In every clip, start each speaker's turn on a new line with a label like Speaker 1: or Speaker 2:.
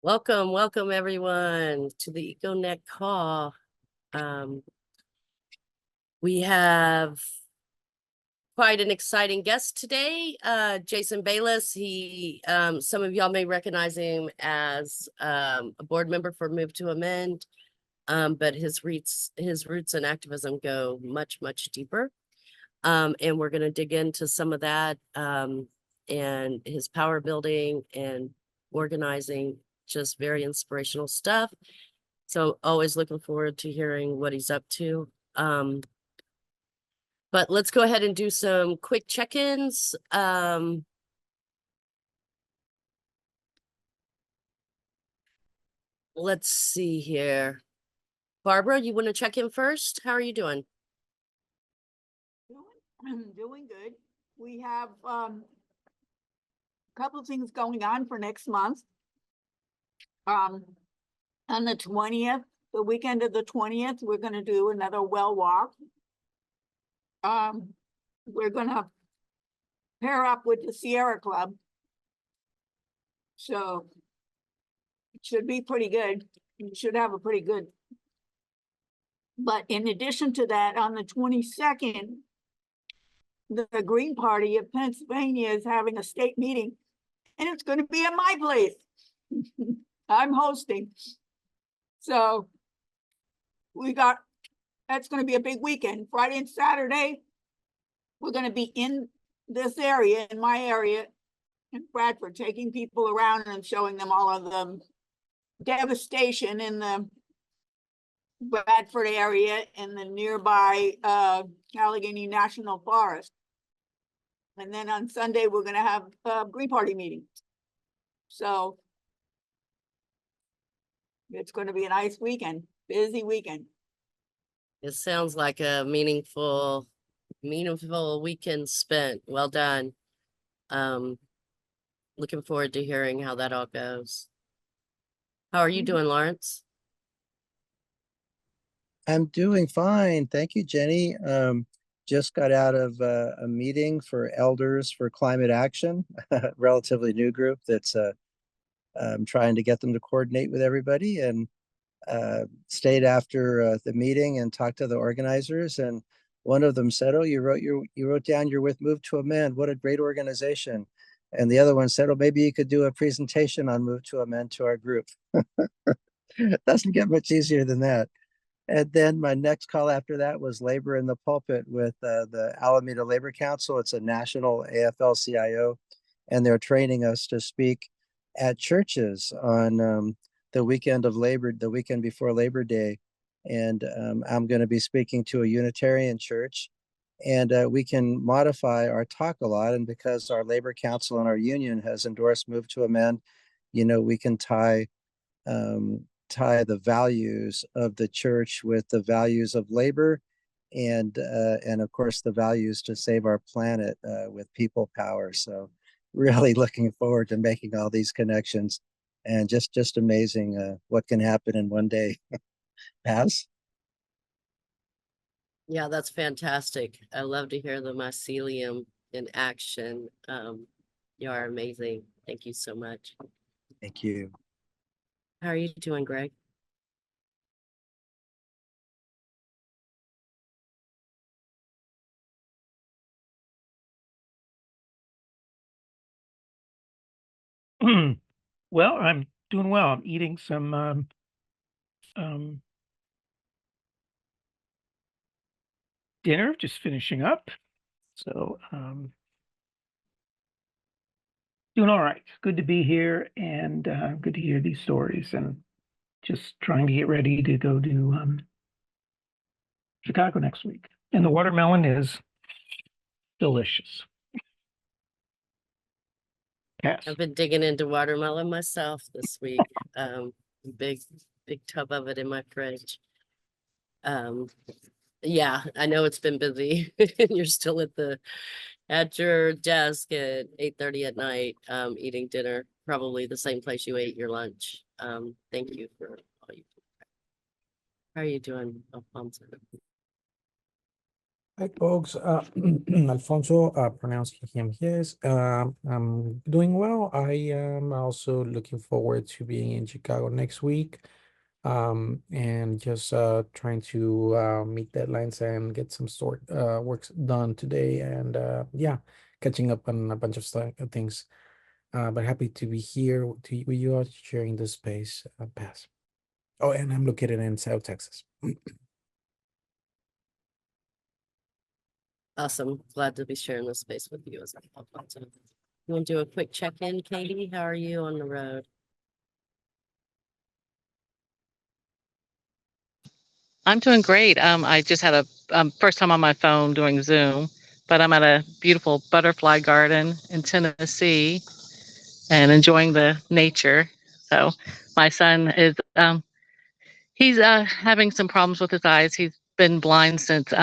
Speaker 1: Welcome everyone to the EcoNet call. We have quite an exciting guest today, Jason Bayless. He, some of y'all may recognize him as a board member for Move to Amend, but his roots in activism go much deeper. And we're going to dig into some of that and his power building and organizing. Just very inspirational stuff. So always looking forward to hearing what he's up to. But let's go ahead and do some quick check-ins. Let's see here. Barbara, you want to check in first? How are you doing?
Speaker 2: Doing good. We have a couple of things going on for next month. On the 20th, the weekend of the 20th, we're going to do another well walk. We're going to pair up with the Sierra Club. So it should be pretty good. You should have a pretty good. But in addition to that, on the 22nd, the Green Party of Pennsylvania is having a state meeting, and it's going to be at my place. I'm hosting. So that's going to be a big weekend. Friday and Saturday, we're going to be in this area, in my area in Bradford, taking people around and showing them all of the devastation in the Bradford area and the nearby Allegheny National Forest. And then on Sunday, we're going to have a Green Party meeting. So it's going to be a nice weekend, busy weekend.
Speaker 1: It sounds like a meaningful weekend spent. Well done. Looking forward to hearing how that all goes. How are you doing, Lawrence?
Speaker 3: I'm doing fine. Thank you, Jenny. Just got out of a meeting for Elders for Climate Action, a relatively new group that's trying to get them to coordinate with everybody, and stayed after the meeting and talked to the organizers. And one of them said, "Oh, you wrote down you're with Move to Amend. What a great organization." And the other one said, "Oh, maybe you could do a presentation on Move to Amend to our group." Doesn't get much easier than that. And then my next call after that was Labor in the Pulpit with the Alameda Labor Council. It's a national AFL-CIO, and they're training us to speak at churches on the weekend before Labor Day. And I'm going to be speaking to a Unitarian church, and we can modify our talk a lot. And because our Labor Council and our union has endorsed Move to Amend, we can tie the values of the church with the values of labor, and of course the values to save our planet with people power. So really looking forward to making all these connections, and just amazing what can happen in one day. As
Speaker 1: Yeah, that's fantastic. I love to hear the mycelium in action. You are amazing. Thank you so much.
Speaker 3: Thank you.
Speaker 1: How are you doing, Greg?
Speaker 4: Well, I'm doing well. I'm eating some dinner, just finishing up. So doing all right. Good to be here, and good to hear these stories, and just trying to get ready to go to Chicago next week. And the watermelon is delicious. Yes.
Speaker 1: I've been digging into watermelon myself this week. Big tub of it in my fridge. Yeah, I know it's been busy. You're still at your desk at 8:30 at night, eating dinner, probably the same place you ate your lunch. Thank you for all you do. How are you doing, Alfonso?
Speaker 5: Hi, folks. Alfonso, pronounced him his. I'm doing well. I am also looking forward to being in Chicago next week. And just trying to meet deadlines and get some works done today. And yeah, catching up on a bunch of things. But happy to be here with you all sharing this space. Pass. Oh, and I'm located in South Texas.
Speaker 1: Awesome. Glad to be sharing this space with you as well. So, you want to do a quick check-in, Katie? How are you on the road?
Speaker 6: I'm doing great. I just had a first time on my phone doing Zoom, but I'm at a beautiful butterfly garden in Tennessee and enjoying the nature. So my son is he's having some problems with his eyes. He's been blind since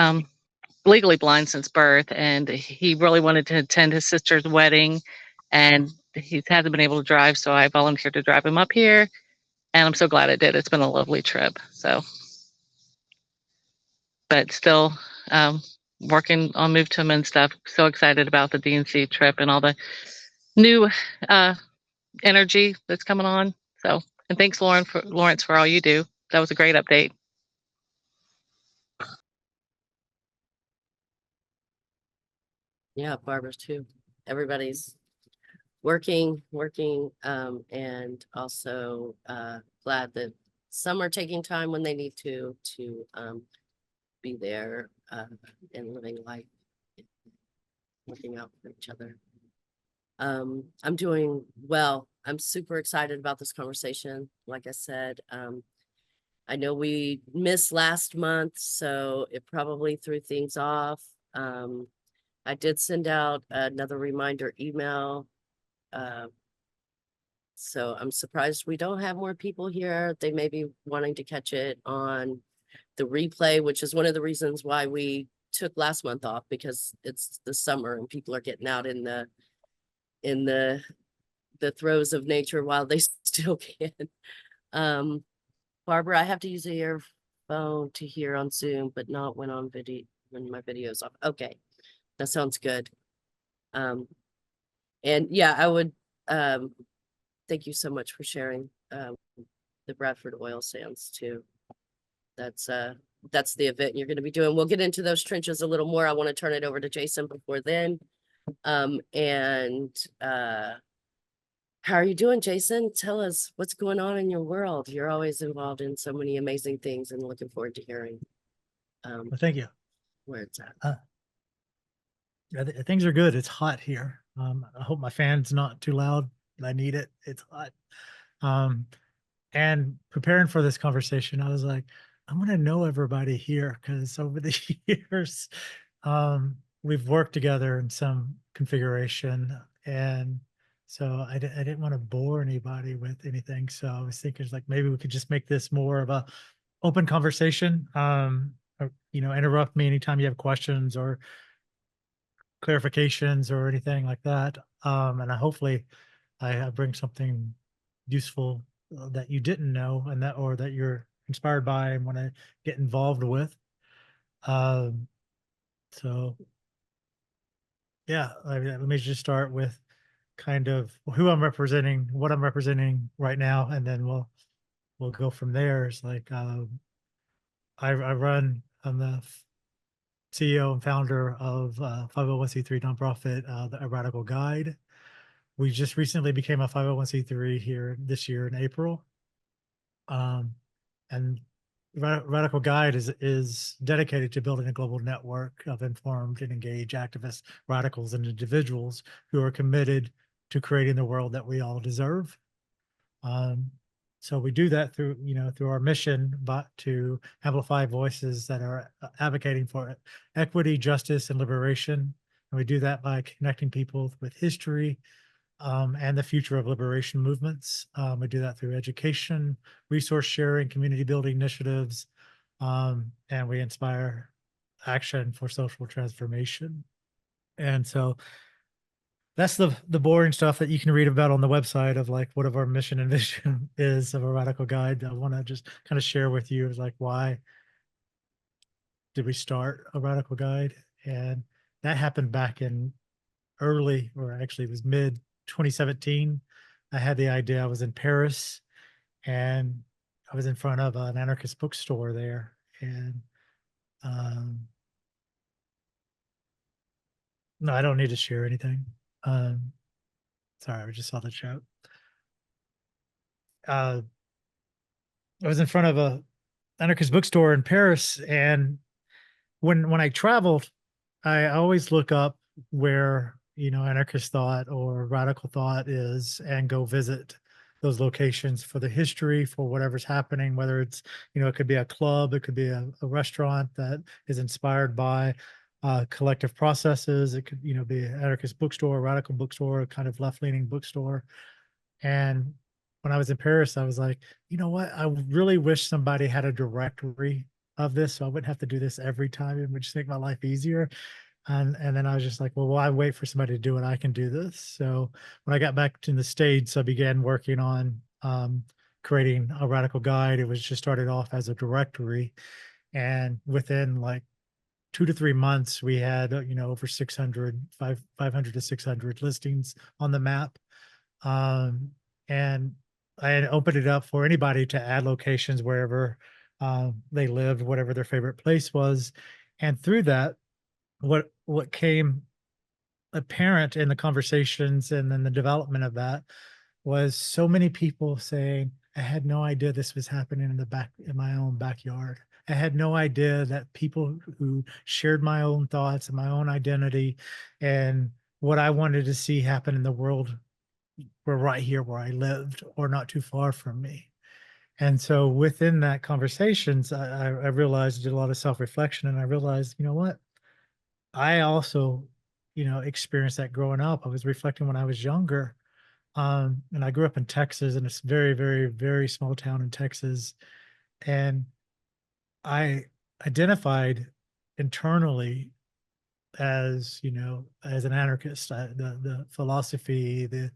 Speaker 6: legally blind since birth, and he really wanted to attend his sister's wedding, and he hasn't been able to drive. So I volunteered to drive him up here, and I'm so glad I did. It's been a lovely trip. So. But still working on Move to 'em and stuff. So excited about the DNC trip and all the new energy that's coming on. So, and thanks, Lawrence, for all you do. That was a great update.
Speaker 1: Yeah, Barbara too. Everybody's working, and also glad that some are taking time when they need to be there and living life, looking out for each other. I'm doing well. I'm super excited about this conversation. Like I said, I know we missed last month, so it probably threw things off. I did send out another reminder email. So I'm surprised we don't have more people here. They may be wanting to catch it on the replay, which is one of the reasons why we took last month off, because it's the summer and people are getting out in the throes of nature while they still can. Barbara, I have to use a earphone to hear on Zoom, but not when on video, when my video's off. Okay, that sounds good. And yeah, I would thank you so much for sharing the Bradford oil sands too. That's the event you're going to be doing. We'll get into those trenches a little more. I want to turn it over to Jason before then. How are you doing, Jason? Tell us what's going on in your world. You're always involved in so many amazing things, and looking forward to hearing
Speaker 7: Well, thank you.
Speaker 1: where it's at.
Speaker 7: Things are good. It's hot here. I hope my fan's not too loud. I need it. It's hot. And preparing for this conversation, I was like, I'm going to know everybody here because over the years, we've worked together in some configuration. And so I didn't want to bore anybody with anything. So I was thinking like, maybe we could just make this more of a open conversation. Or, interrupt me anytime you have questions or clarifications or anything like that. And hopefully I bring something useful that you didn't know and that you're inspired by and want to get involved with. So yeah, let me just start with kind of who I'm representing, what I'm representing right now, and then we'll go from there. It's like I'm the CEO and founder of 501c3 nonprofit, the Radical Guide. We just recently became a 501c3 here this year in April. And Radical Guide is dedicated to building a global network of informed and engaged activists, radicals, and individuals who are committed to creating the world that we all deserve. So we do that through our mission, but to amplify voices that are advocating for equity, justice, and liberation. And we do that by connecting people with history, and the future of liberation movements. We do that through education, resource sharing, community building initiatives, and we inspire action for social transformation. And so that's the boring stuff that you can read about on the website of like what our mission and vision is of a Radical Guide. I want to just kind of share with you like why did we start a Radical Guide? And that happened back in early, or actually it was mid 2017. I had the idea. I was in Paris and I was in front of an anarchist bookstore there. And no, I don't need to share anything. Sorry, I just saw the chat. I was in front of a anarchist bookstore in Paris, and when I traveled, I always look up where, you know, anarchist thought or radical thought is and go visit those locations for the history, for whatever's happening, whether it's, you know, it could be a club, it could be a restaurant that is inspired by collective processes. It could, you know, be an anarchist bookstore, a radical bookstore, a kind of left-leaning bookstore. And when I was in Paris, I was like, you know what? I really wish somebody had a directory of this, so I wouldn't have to do this every time. It would just make my life easier. And then I was just like, well, why wait for somebody to do it? I can do this. So when I got back to the States, I began working on creating a radical guide. It was just started off as a directory. And within like 2 to 3 months, we had, you know, over 500 to 600 listings on the map. And I had opened it up for anybody to add locations wherever they lived, whatever their favorite place was. And through that, what came apparent in the conversations and then the development of that was so many people saying, I had no idea this was happening in my own backyard. I had no idea that people who shared my own thoughts and my own identity and what I wanted to see happen in the world were right here where I lived or not too far from me. And so within that conversations, I realized, I did a lot of self-reflection, and I realized, you know what? I also, you know, experienced that growing up. I was reflecting when I was younger. And I grew up in Texas, in a very, very, very small town in Texas. And I identified internally as, you know, as an anarchist. The philosophy, the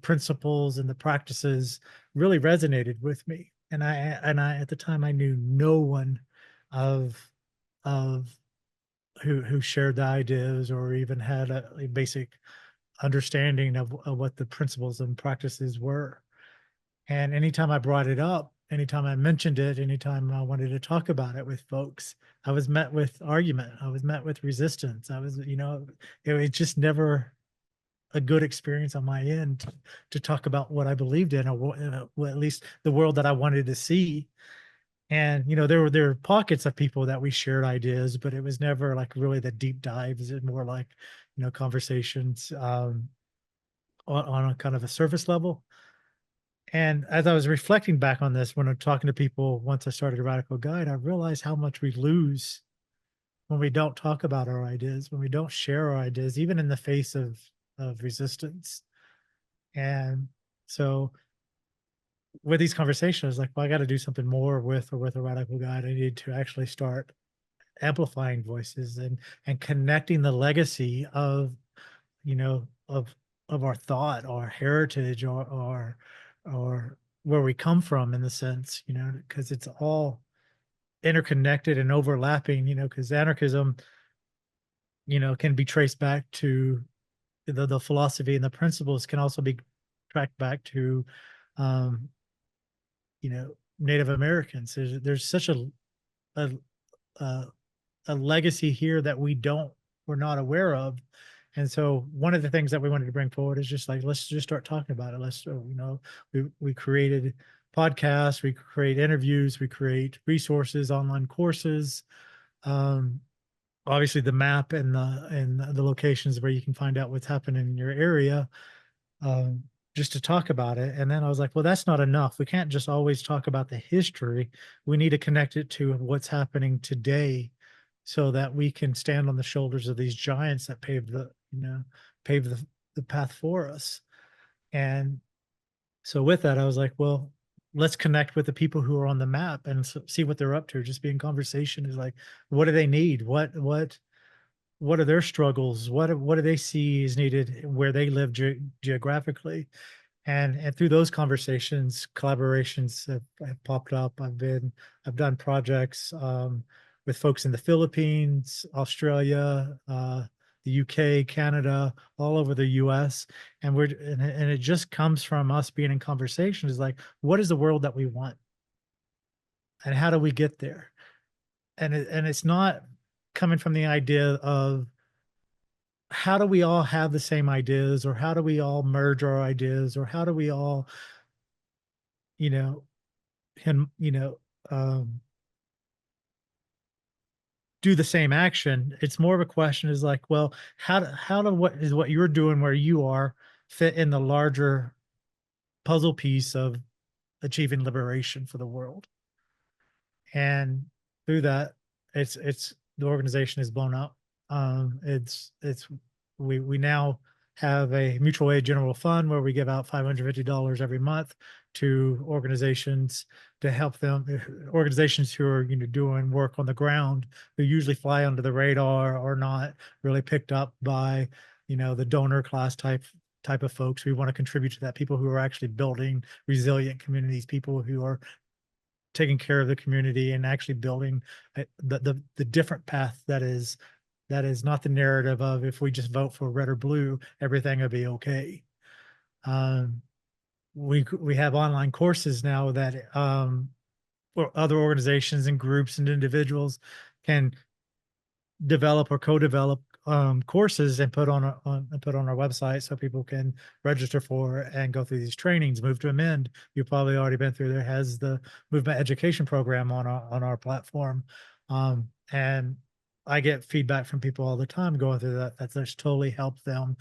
Speaker 7: principles and the practices really resonated with me. And I at the time I knew no one of who shared the ideas or even had a basic understanding of what the principles and practices were. And anytime I brought it up, anytime I mentioned it, anytime I wanted to talk about it with folks, I was met with argument. I was met with resistance. I was, you know, it was just never a good experience on my end to talk about what I believed in, or at least the world that I wanted to see. And, you know, there were pockets of people that we shared ideas, but it was never like really the deep dives. It more like, you know, conversations on a kind of a surface level. And as I was reflecting back on this, when I'm talking to people, once I started a Radical Guide, I realized how much we lose when we don't talk about our ideas, when we don't share our ideas, even in the face of resistance. And so with these conversations, like, well, I got to do something more with a Radical Guide. I need to actually start amplifying voices and connecting the legacy of, you know, of our thought, our heritage, or where we come from, in the sense, you know, because it's all interconnected and overlapping, you know, because anarchism, you know, can be traced back to the philosophy, and the principles can also be tracked back to you know, Native Americans. There's such a legacy here that we're not aware of. And so one of the things that we wanted to bring forward is just like, let's just start talking about it. Let's, you know, we created podcasts, we create interviews, we create resources, online courses, obviously the map and the locations where you can find out what's happening in your area, just to talk about it. And then I was like, well, that's not enough. We can't just always talk about the history. We need to connect it to what's happening today, so that we can stand on the shoulders of these giants that paved the path for us. And so with that, I was like, well, let's connect with the people who are on the map and see what they're up to. Just be in conversation is like, what do they need? What are their struggles? What do they see is needed where they live geographically? And through those conversations, collaborations have popped up. I've done projects with folks in the Philippines, Australia, the UK, Canada, all over the US. And it just comes from us being in conversation is like, what is the world that we want? And how do we get there? And it's not coming from the idea of how do we all have the same ideas, or how do we all merge our ideas, or how do we all, you know, um, do the same action. It's more of a question is like, well, how do what you're doing where you are fit in the larger puzzle piece of achieving liberation for the world? And through that, it's the organization is blown up. We now have a mutual aid general fund where we give out $550 every month to organizations to help them, organizations who are doing work on the ground, who usually fly under the radar or not really picked up by the donor class type of folks. We want to contribute to that, people who are actually building resilient communities, people who are taking care of the community and actually building the different path that is not the narrative of, if we just vote for red or blue, everything will be okay. We have online courses now that or other organizations and groups and individuals can develop or co-develop courses and put on our website so people can register for and go through these trainings. Move to Amend, you've probably already been through. There has the movement education program on our platform, and I get feedback from people all the time going through that that's totally helped them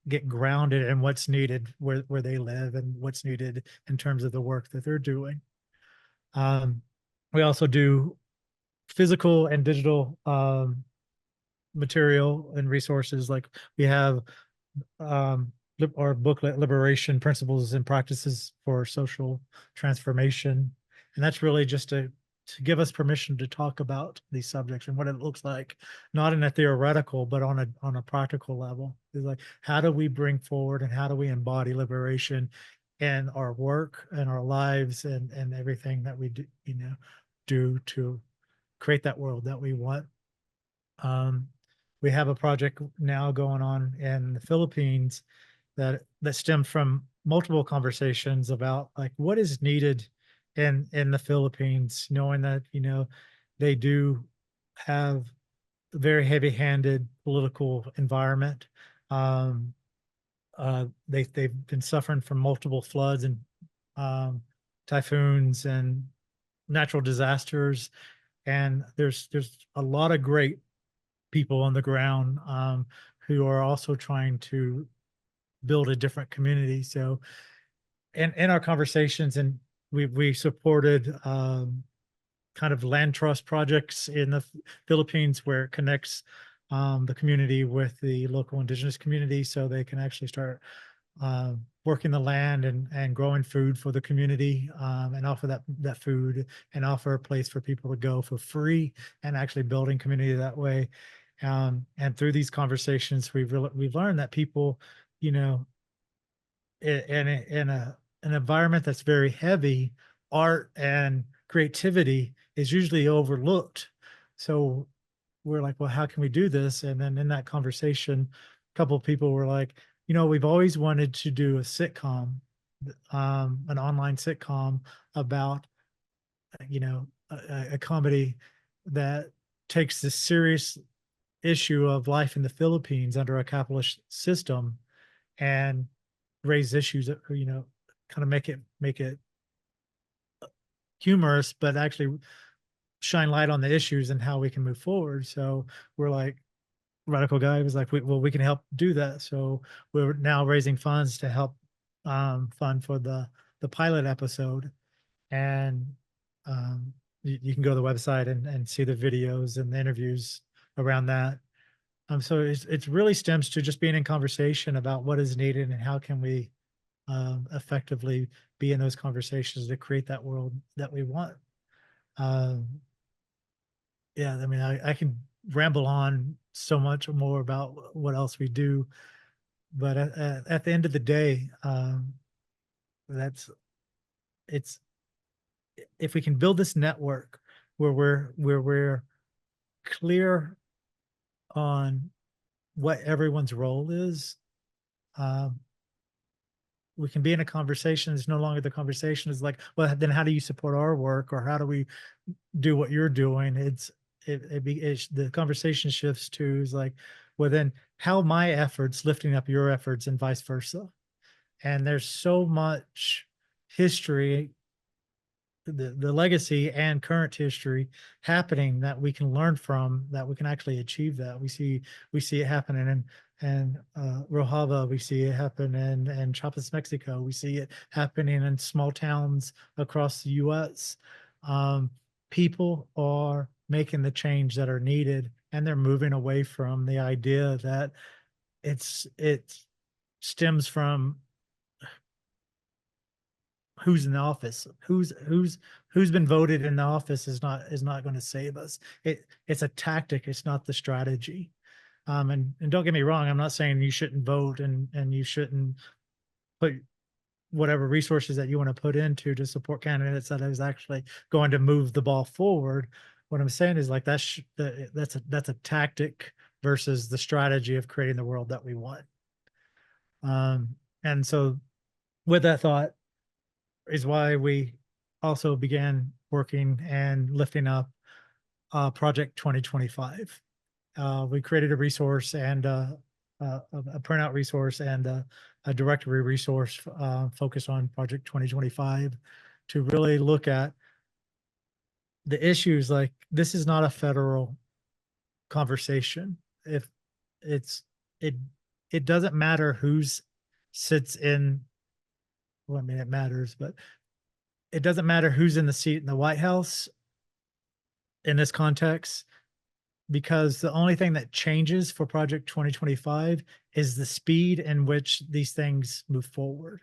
Speaker 7: get grounded in what's needed where they live and what's needed in terms of the work that they're doing. We also do physical and digital material and resources. Like we have our booklet, Liberation Principles and Practices for Social Transformation. And that's really just to give us permission to talk about these subjects and what it looks like, not in a theoretical, but on a practical level. It's like, how do we bring forward and how do we embody liberation in our work and our lives and everything that we do to create that world that we want. We have a project now going on in the Philippines that stemmed from multiple conversations about like what is needed in the Philippines, knowing that they do have a very heavy-handed political environment. They've been suffering from multiple floods and typhoons and natural disasters, and there's a lot of great people on the ground who are also trying to build a different community. So in our conversations, and we supported kind of land trust projects in the Philippines where it connects the community with the local indigenous community, so they can actually start working the land and growing food for the community, and offer that food and offer a place for people to go for free, and actually building community that way. And through these conversations, we've learned that people, in an environment that's very heavy, art and creativity is usually overlooked. So we're like, well, how can we do this? And then in that conversation, a couple of people were like, we've always wanted to do a sitcom, an online sitcom about, a comedy that takes this serious issue of life in the Philippines under a capitalist system and raise issues that, kind of make it humorous, but actually shine light on the issues and how we can move forward. So we're like, Radical Guy was like, we can help do that. So we're now raising funds to help fund for the pilot episode. And you can go to the website and see the videos and the interviews around that. So it really stems to just being in conversation about what is needed and how can we effectively be in those conversations to create that world that we want. Yeah, I mean, I can ramble on so much more about what else we do, but at the end of the day, it's if we can build this network where we're clear on what everyone's role is, we can be in a conversation. It's no longer the conversation is like, well, then how do you support our work, or how do we do what you're doing? The conversation shifts to is like, well, then how my efforts lifting up your efforts and vice versa. And there's so much history, the legacy and current history happening that we can learn from, that we can actually achieve that. We see it happening in Rojava, we see it happen in Chiapas, Mexico, we see it happening in small towns across the US. People are making the change that are needed, and they're moving away from the idea that it stems from who's in the office, who's been voted in the office is not going to save us. It's a tactic. It's not the strategy. And don't get me wrong, I'm not saying you shouldn't vote and you shouldn't put whatever resources that you want to put into to support candidates that is actually going to move the ball forward. What I'm saying is like that's a tactic versus the strategy of creating the world that we want. And so with that thought is why we also began working and lifting up Project 2025. We created a resource and a printout resource and a directory resource focused on Project 2025 to really look at the issues. Like, this is not a federal conversation. If it doesn't matter who's sits in, well, I mean, it matters, but it doesn't matter who's in the seat in the White House in this context, because the only thing that changes for Project 2025 is the speed in which these things move forward.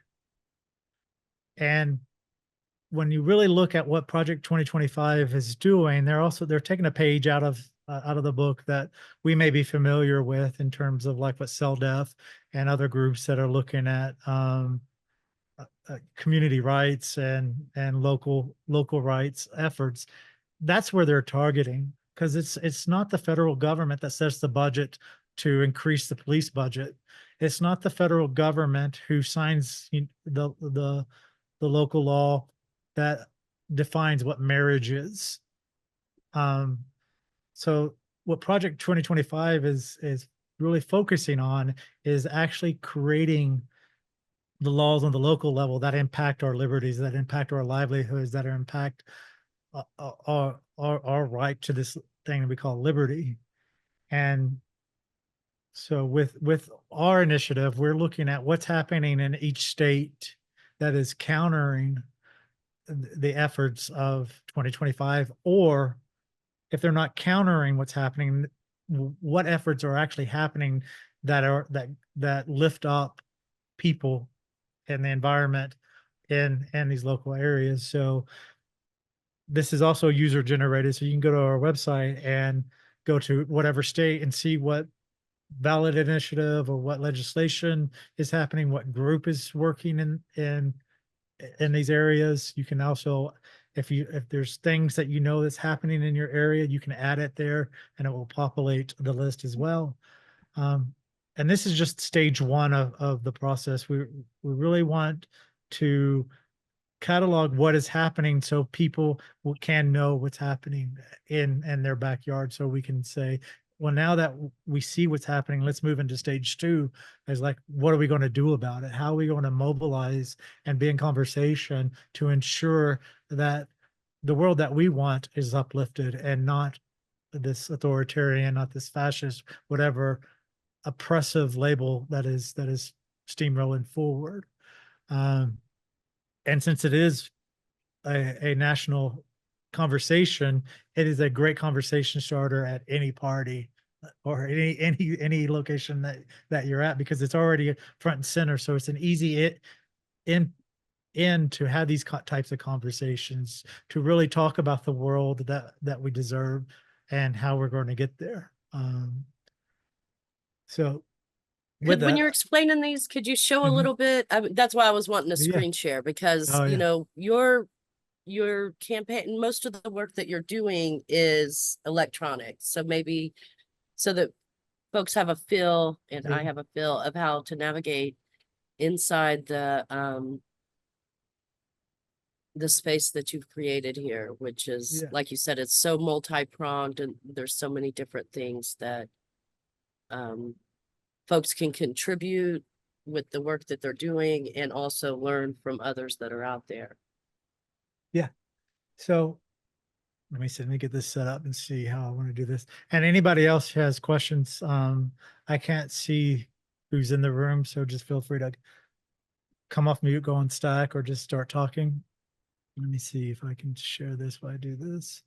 Speaker 7: And when you really look at what Project 2025 is doing, they're taking a page out of the book that we may be familiar with in terms of like what CellDef and other groups that are looking at community rights and local rights efforts. That's where they're targeting, because it's not the federal government that sets the budget to increase the police budget. It's not the federal government who signs the local law that defines what marriage is. So what Project 2025 is really focusing on is actually creating the laws on the local level that impact our liberties, that impact our livelihoods, that impact our right to this thing we call liberty. And so with our initiative, we're looking at what's happening in each state that is countering the efforts of 2025, or if they're not countering what's happening, what efforts are actually happening that lift up people and the environment in these local areas. So this is also user generated. So you can go to our website and go to whatever state and see what ballot initiative or what legislation is happening, what group is working in these areas. You can also, if there's things that you know that's happening in your area, you can add it there and it will populate the list as well. And this is just stage one of the process. We really want to catalog what is happening so people can know what's happening in their backyard. So we can say, well, now that we see what's happening, let's move into stage two. Is like, what are we going to do about it? How are we going to mobilize and be in conversation to ensure that the world that we want is uplifted and not this authoritarian, not this fascist, whatever oppressive label that is steamrolling forward. And since it is a national conversation, it is a great conversation starter at any party or any location that you're at, because it's already front and center. So it's an easy in to have these types of conversations, to really talk about the world that we deserve and how we're going to get there. So with
Speaker 1: When
Speaker 7: that,
Speaker 1: you're explaining these, could you show a
Speaker 7: Mhm.
Speaker 1: little bit? That's why I was wanting a
Speaker 7: Yeah.
Speaker 1: screen share, because
Speaker 7: Oh,
Speaker 1: you
Speaker 7: yeah.
Speaker 1: know, your your campaign, most of the work that you're doing is electronic. So maybe so that folks have a feel and I have a feel of how to navigate inside the space that you've created here, which is,
Speaker 7: Yeah.
Speaker 1: like you said, it's so multi-pronged and there's so many different things that folks can contribute with the work that they're doing and also learn from others that are out there.
Speaker 7: So let me get this set up and see how I want to do this. And anybody else who has questions, I can't see who's in the room, so just feel free to come off mute, go on stack, or just start talking. Let me see if I can share this while I do this.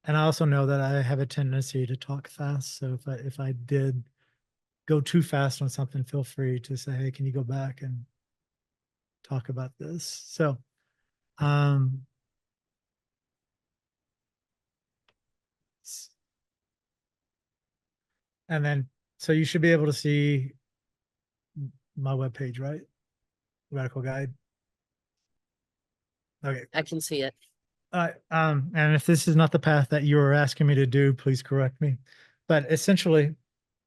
Speaker 7: And I also know that I have a tendency to talk fast. So if I did go too fast on something, feel free to say, hey, can you go back and talk about this? So and then, so you should be able to see my webpage, right? Radical Guide. Okay.
Speaker 1: I can see it.
Speaker 7: And if this is not the path that you were asking me to do, please correct me. But essentially,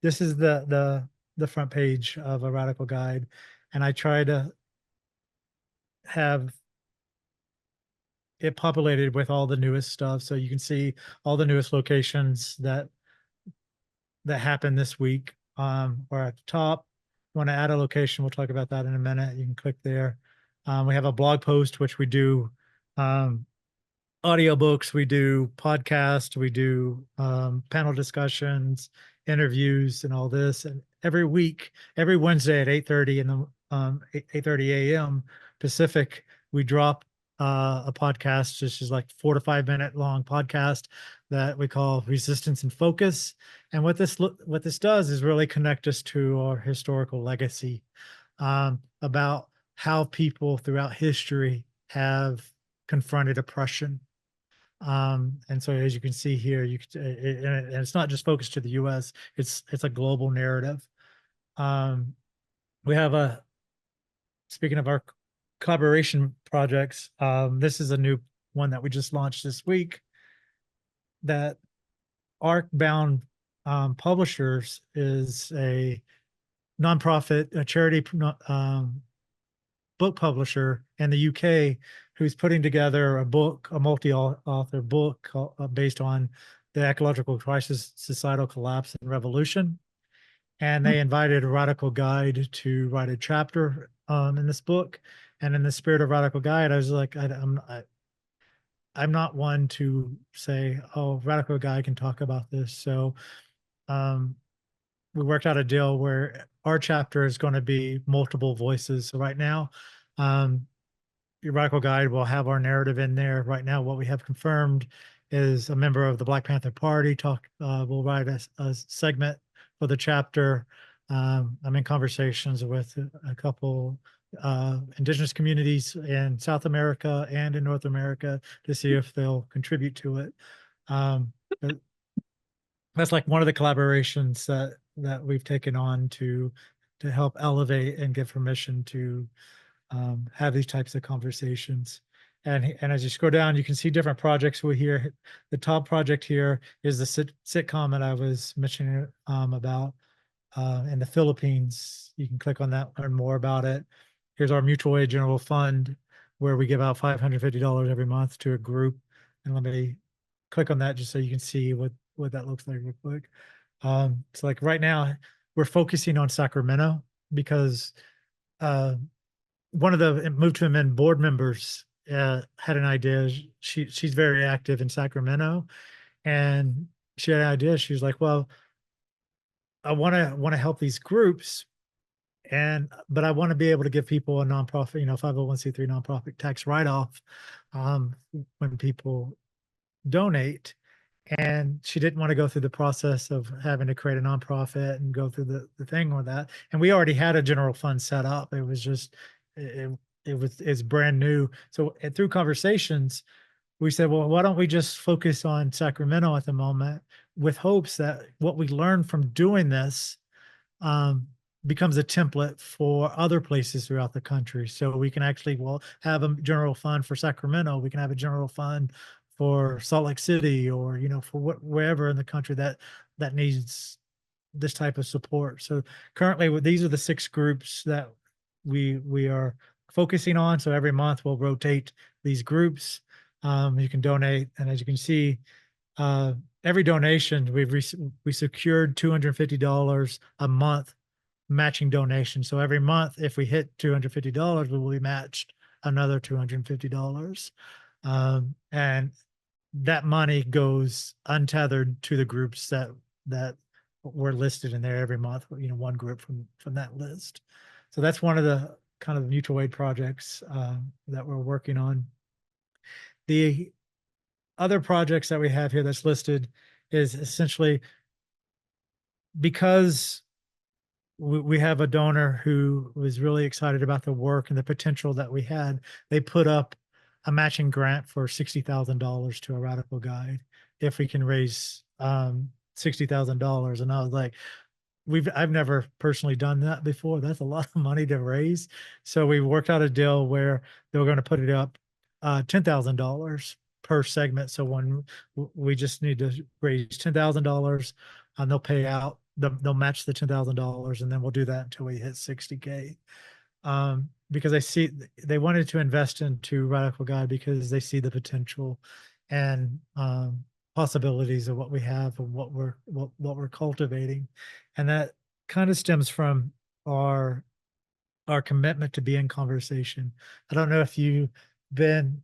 Speaker 7: this is the front page of a Radical Guide, and I try to have it populated with all the newest stuff, so you can see all the newest locations that happened this week. Or at the top, you want to add a location, we'll talk about that in a minute. You can click there. We have a blog post, which we do audiobooks, we do podcasts, we do panel discussions, interviews, and all this. And every week, every Wednesday at 8:30 in the 8:30 a.m. Pacific, we drop a podcast. This is like 4 to 5 minute long podcast that we call Resistance and Focus. And what this does is really connect us to our historical legacy, about how people throughout history have confronted oppression. And so as you can see here, and it's not just focused to the US, it's a global narrative. We have speaking of our collaboration projects, this is a new one that we just launched this week, that Arc-Bound Publishers is a nonprofit, a charity book publisher in the UK who's putting together a book, a multi-author book based on the ecological crisis, societal collapse, and revolution. And they invited a Radical Guide to write a chapter in this book. And in the spirit of Radical Guide, I was like, I'm not one to say, oh, Radical Guide can talk about this. So we worked out a deal where our chapter is going to be multiple voices. So right now, your Radical Guide will have our narrative in there. Right now, what we have confirmed is a member of the Black Panther Party will write a segment for the chapter. I'm in conversations with a couple indigenous communities in South America and in North America to see if they'll contribute to it. That's like one of the collaborations that we've taken on to help elevate and give permission to have these types of conversations. And as you scroll down, you can see different projects we hear. The top project here is the sitcom that I was mentioning about in the Philippines. You can click on that, learn more about it. Here's our mutual aid general fund, where we give out $550 every month to a group. And let me click on that just so you can see what that looks like real quick. So like right now, we're focusing on Sacramento because one of the Move to Amend board members had an idea. She's very active in Sacramento, and she had an idea. She was like, well, I want to help these groups, but I want to be able to give people a nonprofit, 501c3 nonprofit tax write-off when people donate. And she didn't want to go through the process of having to create a nonprofit and go through the thing with that. And we already had a general fund set up. It was just, it's brand new. So through conversations, we said, well, why don't we just focus on Sacramento at the moment, with hopes that what we learned from doing this becomes a template for other places throughout the country. So we can actually, well, have a general fund for Sacramento. We can have a general fund for Salt Lake City, or, you know, for wherever in the country that needs this type of support. So currently, these are the 6 groups that we are focusing on. So every month we'll rotate these groups. You can donate, and as you can see, every donation we secured $250 a month matching donation. So every month, if we hit $250, we will be matched another $250. And that money goes untethered to the groups that were listed in there every month, you know, one group from that list. So that's one of the kind of mutual aid projects that we're working on. The other projects that we have here that's listed is essentially because we have a donor who was really excited about the work and the potential that we had. They put up a matching grant for $60,000 to a radical guide if we can raise $60,000. And I was like, I've never personally done that before. That's a lot of money to raise. So we worked out a deal where they were going to put it up $10,000 per segment. So when we just need to raise $10,000, and they'll pay out, they'll match the $10,000, and then we'll do that until we hit 60K. Because I see they wanted to invest into Radical Guide because they see the potential and possibilities of what we have and what we're cultivating, and that kind of stems from our commitment to be in conversation. I don't know if you've been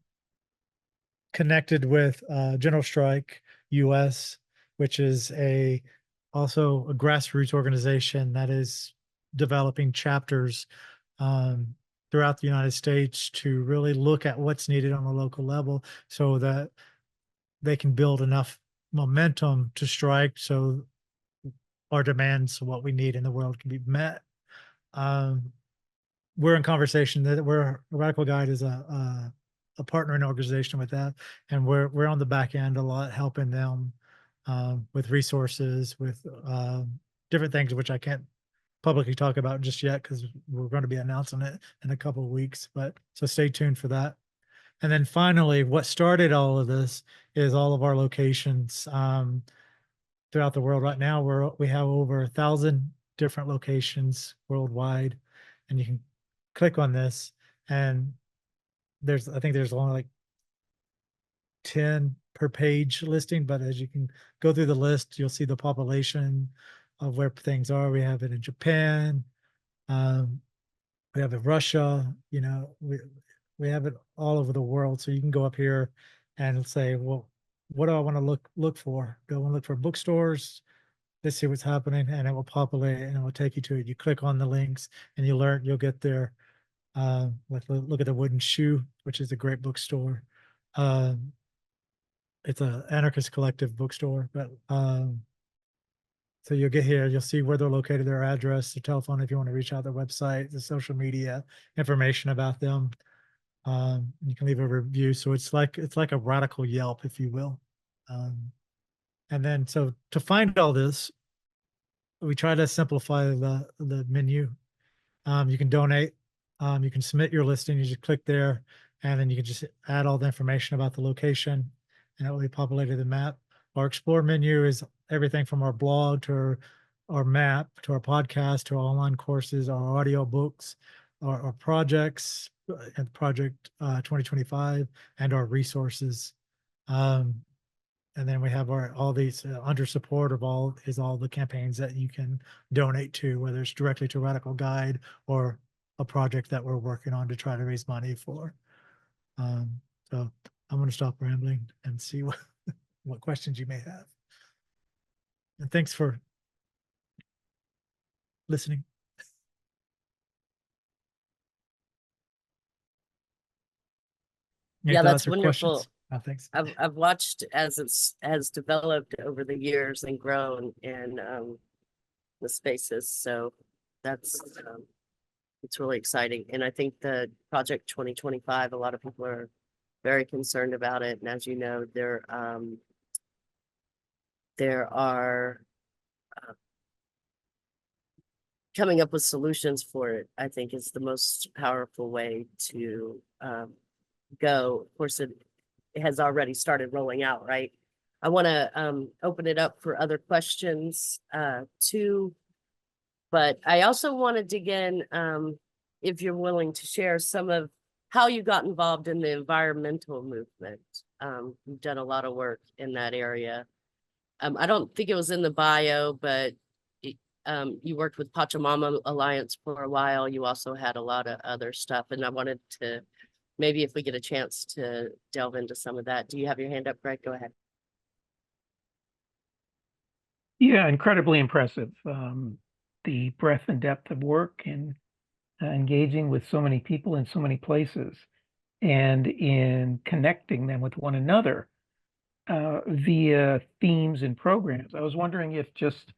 Speaker 7: connected with General Strike US, which is also a grassroots organization that is developing chapters throughout the United States to really look at what's needed on the local level so that they can build enough momentum to strike so our demands, what we need in the world, can be met. We're in conversation that Radical Guide is a partnering organization with that, and we're on the back end a lot, helping them with resources, with different things which I can't publicly talk about just yet because we're going to be announcing it in a couple of weeks. But so stay tuned for that. And then finally, what started all of this is all of our locations throughout the world. Right now, we have over 1,000 different locations worldwide, and you can click on this, and I think there's only like 10 per page listing, but as you can go through the list, you'll see the population of where things are. We have it in Japan. We have it in Russia. You know, we have it all over the world. So you can go up here and say, well, what do I want to look for? Do I want to look for bookstores? Let's see what's happening, and it will populate and it will take you to it. You click on the links and you'll get there. Look at the Wooden Shoe, which is a great bookstore. It's an anarchist collective bookstore, but so you'll get here, you'll see where they're located, their address, their telephone if you want to reach out, their website, the social media information about them. You can leave a review. So it's like a radical Yelp, if you will. And then so to find all this, we try to simplify the menu. You can donate. You can submit your listing. You just click there, and then you can just add all the information about the location, and it will be populated the map. Our explore menu is everything from our blog to our map to our podcast to our online courses, our audio books, our projects and Project 2025, and our resources. And then we have all these under support of all the campaigns that you can donate to, whether it's directly to Radical Guide or a project that we're working on to try to raise money for. So I'm going to stop rambling and see what questions you may have. And thanks for listening. Any
Speaker 1: Yeah, that's
Speaker 7: thoughts or
Speaker 1: wonderful.
Speaker 7: questions? Oh, thanks.
Speaker 1: I've watched as it's has developed over the years and grown in the spaces. So that's it's really exciting. And I think the Project 2025, a lot of people are very concerned about it. And as you know, there are coming up with solutions for it, I think, is the most powerful way to go. Of course, it has already started rolling out, right? I want to open it up for other questions too, but I also want to dig in, if you're willing to share some of how you got involved in the environmental movement. You've done a lot of work in that area. I don't think it was in the bio, but you worked with Pachamama Alliance for a while. You also had a lot of other stuff, and I wanted to, maybe if we get a chance to delve into some of that. Do you have your hand up, Greg? Go ahead.
Speaker 4: Yeah, incredibly impressive. The breadth and depth of work and engaging with so many people in so many places, and in connecting them with one another via themes and programs. I was wondering if, just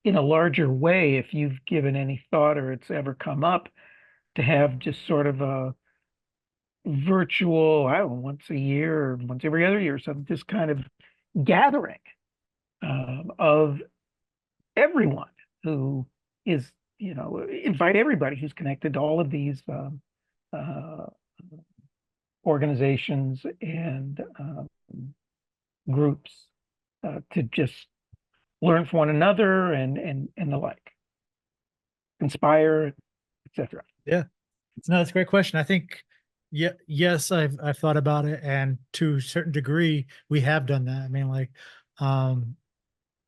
Speaker 4: in a larger way, if you've given any thought or it's ever come up to have just sort of a virtual, I don't know, once a year or once every other year or something, just kind of gathering of everyone who is, invite everybody who's connected to all of these organizations and groups to just learn from one another and the like, inspire, etc.
Speaker 7: Yeah, no, that's a great question. I think, yes, I've thought about it, and to a certain degree, we have done that. I mean, like,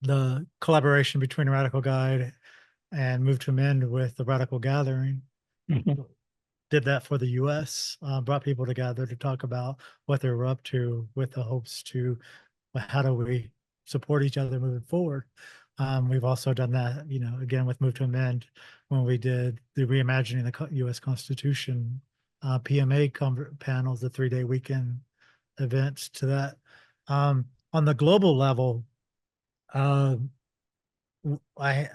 Speaker 7: the collaboration between Radical Guide and Move to Amend with the Radical Gathering did that for the U.S. Brought people together to talk about what they were up to, with the hopes to, how do we support each other moving forward. We've also done that, again with Move to Amend, when we did the Reimagining the U.S. Constitution PMA panels, the 3-day weekend events to that. On the global level, I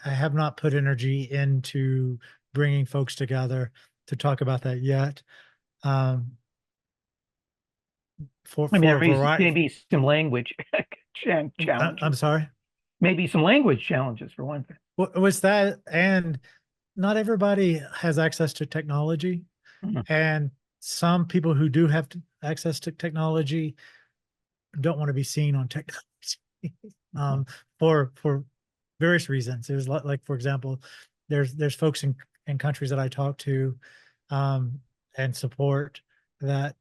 Speaker 7: have not put energy into bringing folks together to talk about that yet. For
Speaker 4: there
Speaker 7: a variety,
Speaker 4: maybe some language challenges.
Speaker 7: I'm sorry.
Speaker 4: Maybe some language challenges for one thing.
Speaker 7: Was that, and not everybody has access to technology, and some people who do have access to technology don't want to be seen on technology for various reasons. There's like, for example, there's folks in countries that I talk to and support that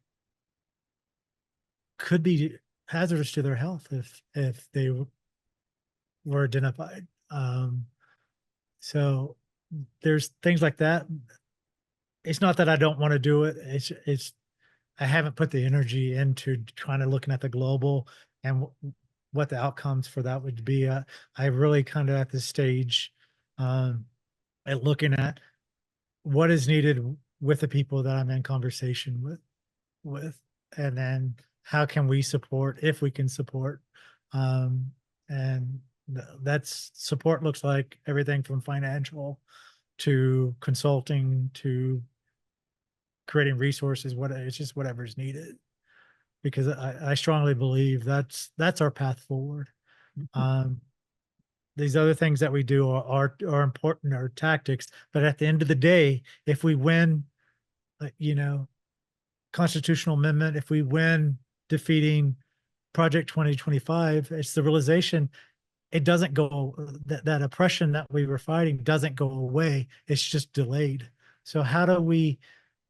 Speaker 7: could be hazardous to their health if they were identified. So there's things like that. It's not that I don't want to do it. It's I haven't put the energy into trying to looking at the global and what the outcomes for that would be. I really kind of at this stage at looking at what is needed with the people that I'm in conversation with, and then how can we support, if we can support, and that's support looks like everything from financial to consulting to creating resources. It's just whatever's needed, because I strongly believe that's our path forward. These other things that we do are important, are tactics, but at the end of the day, if we win, constitutional amendment, if we win defeating Project 2025, it's the realization it doesn't go, that oppression that we were fighting doesn't go away. It's just delayed. So how do we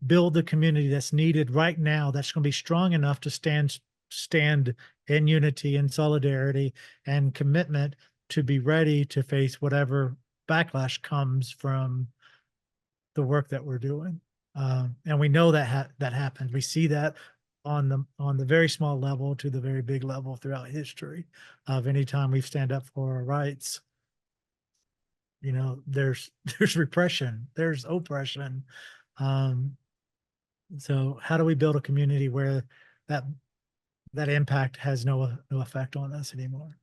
Speaker 7: build the community that's needed right now, that's going to be strong enough to stand in unity and solidarity and commitment to be ready to face whatever backlash comes from the work that we're doing. And we know that that happens. We see that on the very small level to the very big level throughout history of any time we stand up for our rights. There's repression, there's oppression. So how do we build a community where that impact has no effect on us anymore?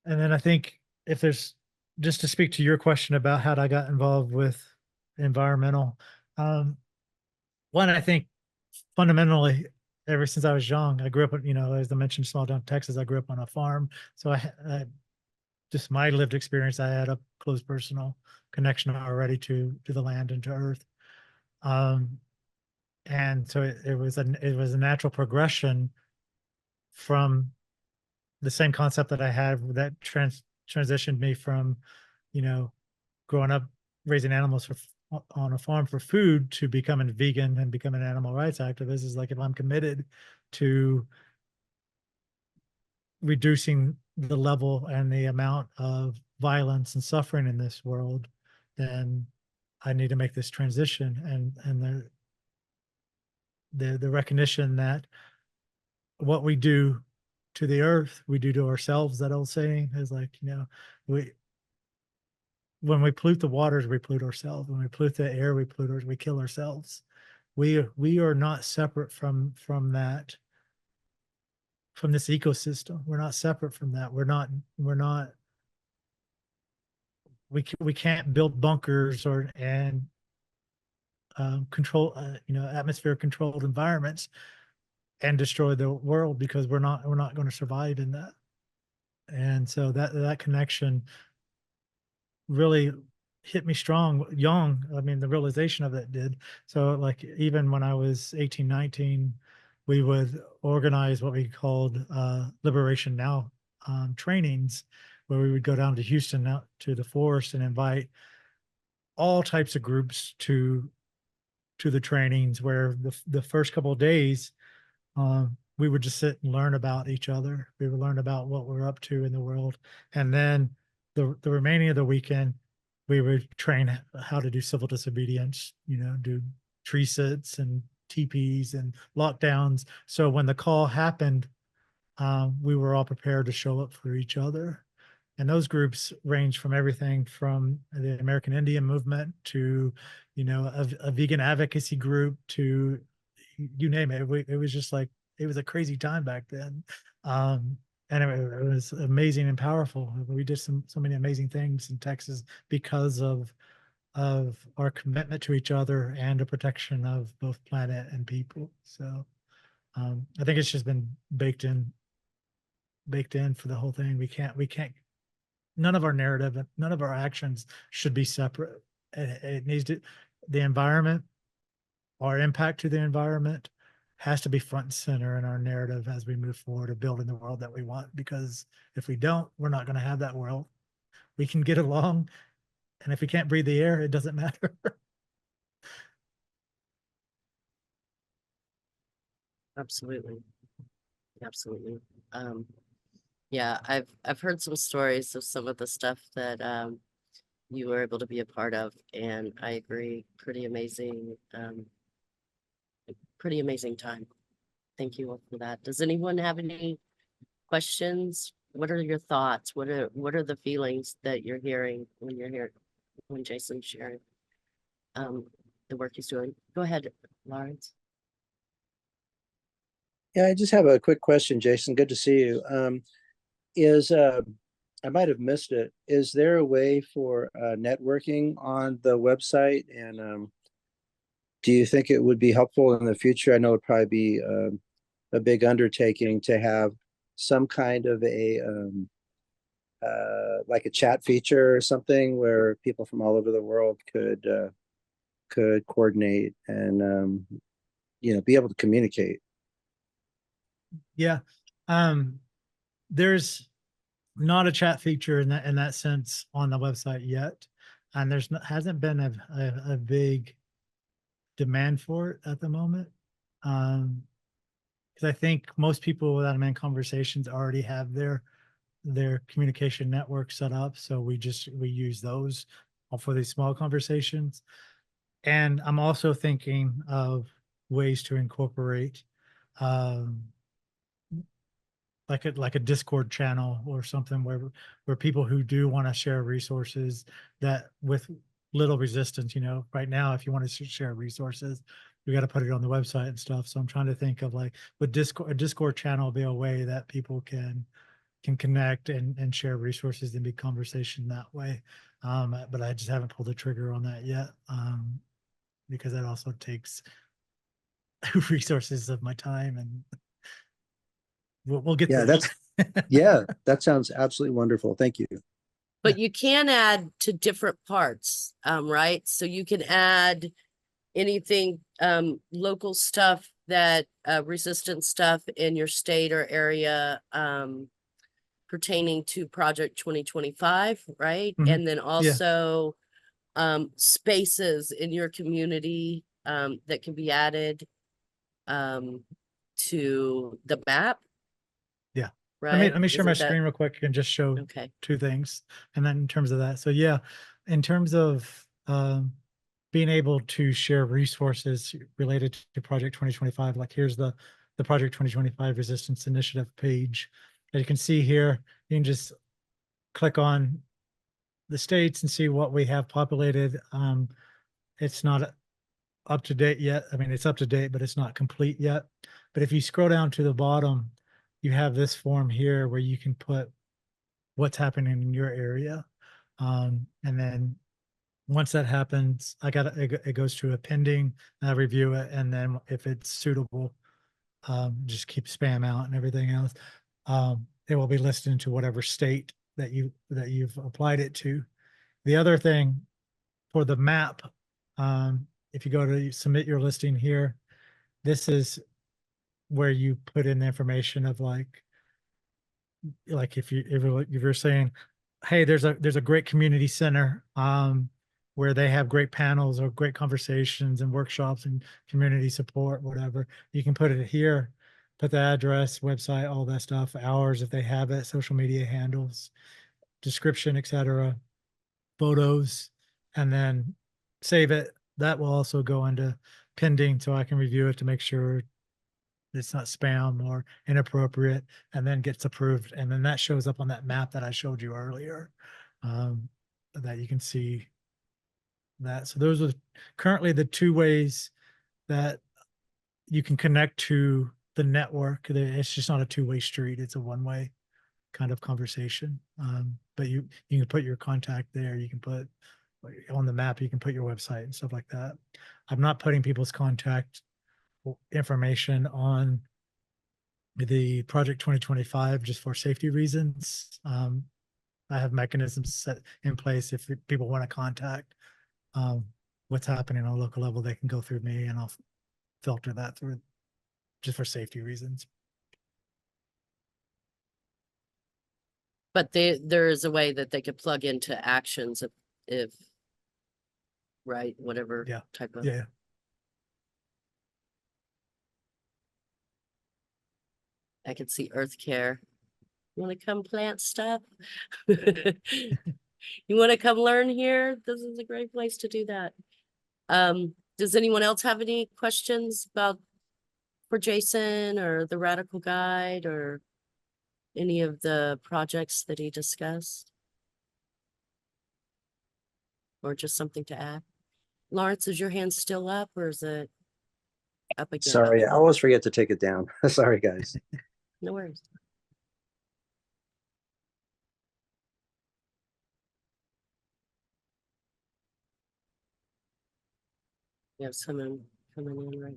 Speaker 7: And then I think, if there's, just to speak to your question about how I got involved with environmental, one, I think fundamentally ever since I was young. I grew up, you know, as I mentioned, small town Texas. I grew up on a farm, so I just my lived experience. I had a close personal connection already to the land and to earth, and so it was a natural progression from the same concept that I had that transitioned me from, you know, growing up raising animals on a farm for food to becoming vegan and becoming an animal rights activist. Is like, if I'm committed to reducing the level and the amount of violence and suffering in this world, then I need to make this transition. And the recognition that what we do to the earth, we do to ourselves. That old saying is like, you know, when we pollute the waters, we pollute ourselves. When we pollute the air, we kill ourselves. We are not separate from that, from this ecosystem. We're not separate from that. We can't build bunkers and control, you know, atmosphere controlled environments and destroy the world, because we're not going to survive in that. And so that connection really hit me strong young. I mean, the realization of it did. So like, even when I was 18, 19, we would organize what we called Liberation Now trainings, where we would go down to Houston, out to the forest, and invite all types of groups to the trainings, where the first couple of days we would just sit and learn about each other. We would learn about what we're up to in the world. And then the remaining of the weekend, we would train how to do civil disobedience, you know, do tree sits and teepees and lockdowns. So when the call happened, we were all prepared to show up for each other. And those groups range from everything from the American Indian movement to, you know, a vegan advocacy group to, you name it. It was just like, it was a crazy time back then. And it was amazing and powerful. We did so many amazing things in Texas because of our commitment to each other and the protection of both planet and people. So I think it's just been baked in for the whole thing. We can't, none of our narrative, none of our actions should be separate. It needs to, the environment, our impact to the environment has to be front and center in our narrative as we move forward of building the world that we want. Because if we don't, we're not going to have that world. We can get along, and if we can't breathe the air, it doesn't matter.
Speaker 1: Absolutely. Absolutely. Yeah, I've heard some stories of some of the stuff that you were able to be a part of, and I agree, pretty amazing time. Thank you all for that. Does anyone have any questions? What are your thoughts? What are the feelings that you're hearing when you're here, when Jason's sharing the work he's doing? Go ahead, Lawrence.
Speaker 3: Yeah, I just have a quick question, Jason. Good to see you. I might have missed it. Is there a way for networking on the website? And do you think it would be helpful in the future? I know it'd probably be a big undertaking to have some kind of a like a chat feature or something where people from all over the world could coordinate and you know, be able to communicate.
Speaker 7: Yeah. There's not a chat feature in that sense on the website yet. And hasn't been a big demand for it at the moment. Because I think most people with Adam and Conversations already have their communication network set up. So we use those for these small conversations. And I'm also thinking of ways to incorporate like a Discord channel or something where people who do want to share resources, that with little resistance, you know, right now, if you want to share resources, you got to put it on the website and stuff. So I'm trying to think of like, would a Discord channel be a way that people can connect and share resources and be conversation that way. But I just haven't pulled the trigger on that yet. Because that also takes resources of my time, and we'll get
Speaker 3: Yeah,
Speaker 7: there.
Speaker 3: yeah, that sounds absolutely wonderful. Thank you.
Speaker 1: But you can add to different parts, right? So you can add anything, local stuff that, resistant stuff in your state or area, pertaining to Project 2025, right?
Speaker 7: Mhm.
Speaker 1: And then also, spaces in your community, that can be added, to the map.
Speaker 7: Yeah.
Speaker 1: Right?
Speaker 7: Let me share my
Speaker 1: Isn't that-
Speaker 7: screen real quick and just show
Speaker 1: Okay.
Speaker 7: two things. And then in terms of that, so yeah, in terms of being able to share resources related to Project 2025, like here's the Project 2025 Resistance Initiative page. As you can see here, you can just click on the states and see what we have populated. It's not up to date yet. I mean, it's up to date, but it's not complete yet. But if you scroll down to the bottom, you have this form here where you can put what's happening in your area. And then once that happens, it goes to a pending, I review it, and then if it's suitable, just keep spam out and everything else. It will be listed into whatever state that you've applied it to. The other thing for the map, if you go to submit your listing here, this is where you put in the information of like if you're saying, hey, there's a great community center where they have great panels or great conversations and workshops and community support, whatever, you can put it here, put the address, website, all that stuff, hours if they have it, social media handles, description, etc., photos, and then save it. That will also go into pending so I can review it to make sure it's not spam or inappropriate, and then gets approved. And then that shows up on that map that I showed you earlier, that you can see that. So those are currently the two ways that you can connect to the network. It's just not a two-way street. It's a one-way kind of conversation. But you can put your contact there. You can put on the map, you can put your website and stuff like that. I'm not putting people's contact information on the Project 2025 just for safety reasons. I have mechanisms set in place if people want to contact what's happening on a local level, they can go through me and I'll filter that through just for safety reasons.
Speaker 1: But there is a way that they could plug into actions if right, whatever
Speaker 7: Yeah.
Speaker 1: type of.
Speaker 7: Yeah.
Speaker 1: I can see Earth Care. You want to come plant stuff? You want to come learn here? This is a great place to do that. Does anyone else have any questions for Jason or the Radical Guide or any of the projects that he discussed? Or just something to add? Lawrence, is your hand still up or is it up again?
Speaker 3: Sorry, I always forget to take it down. Sorry, guys.
Speaker 1: No worries. We have someone coming in right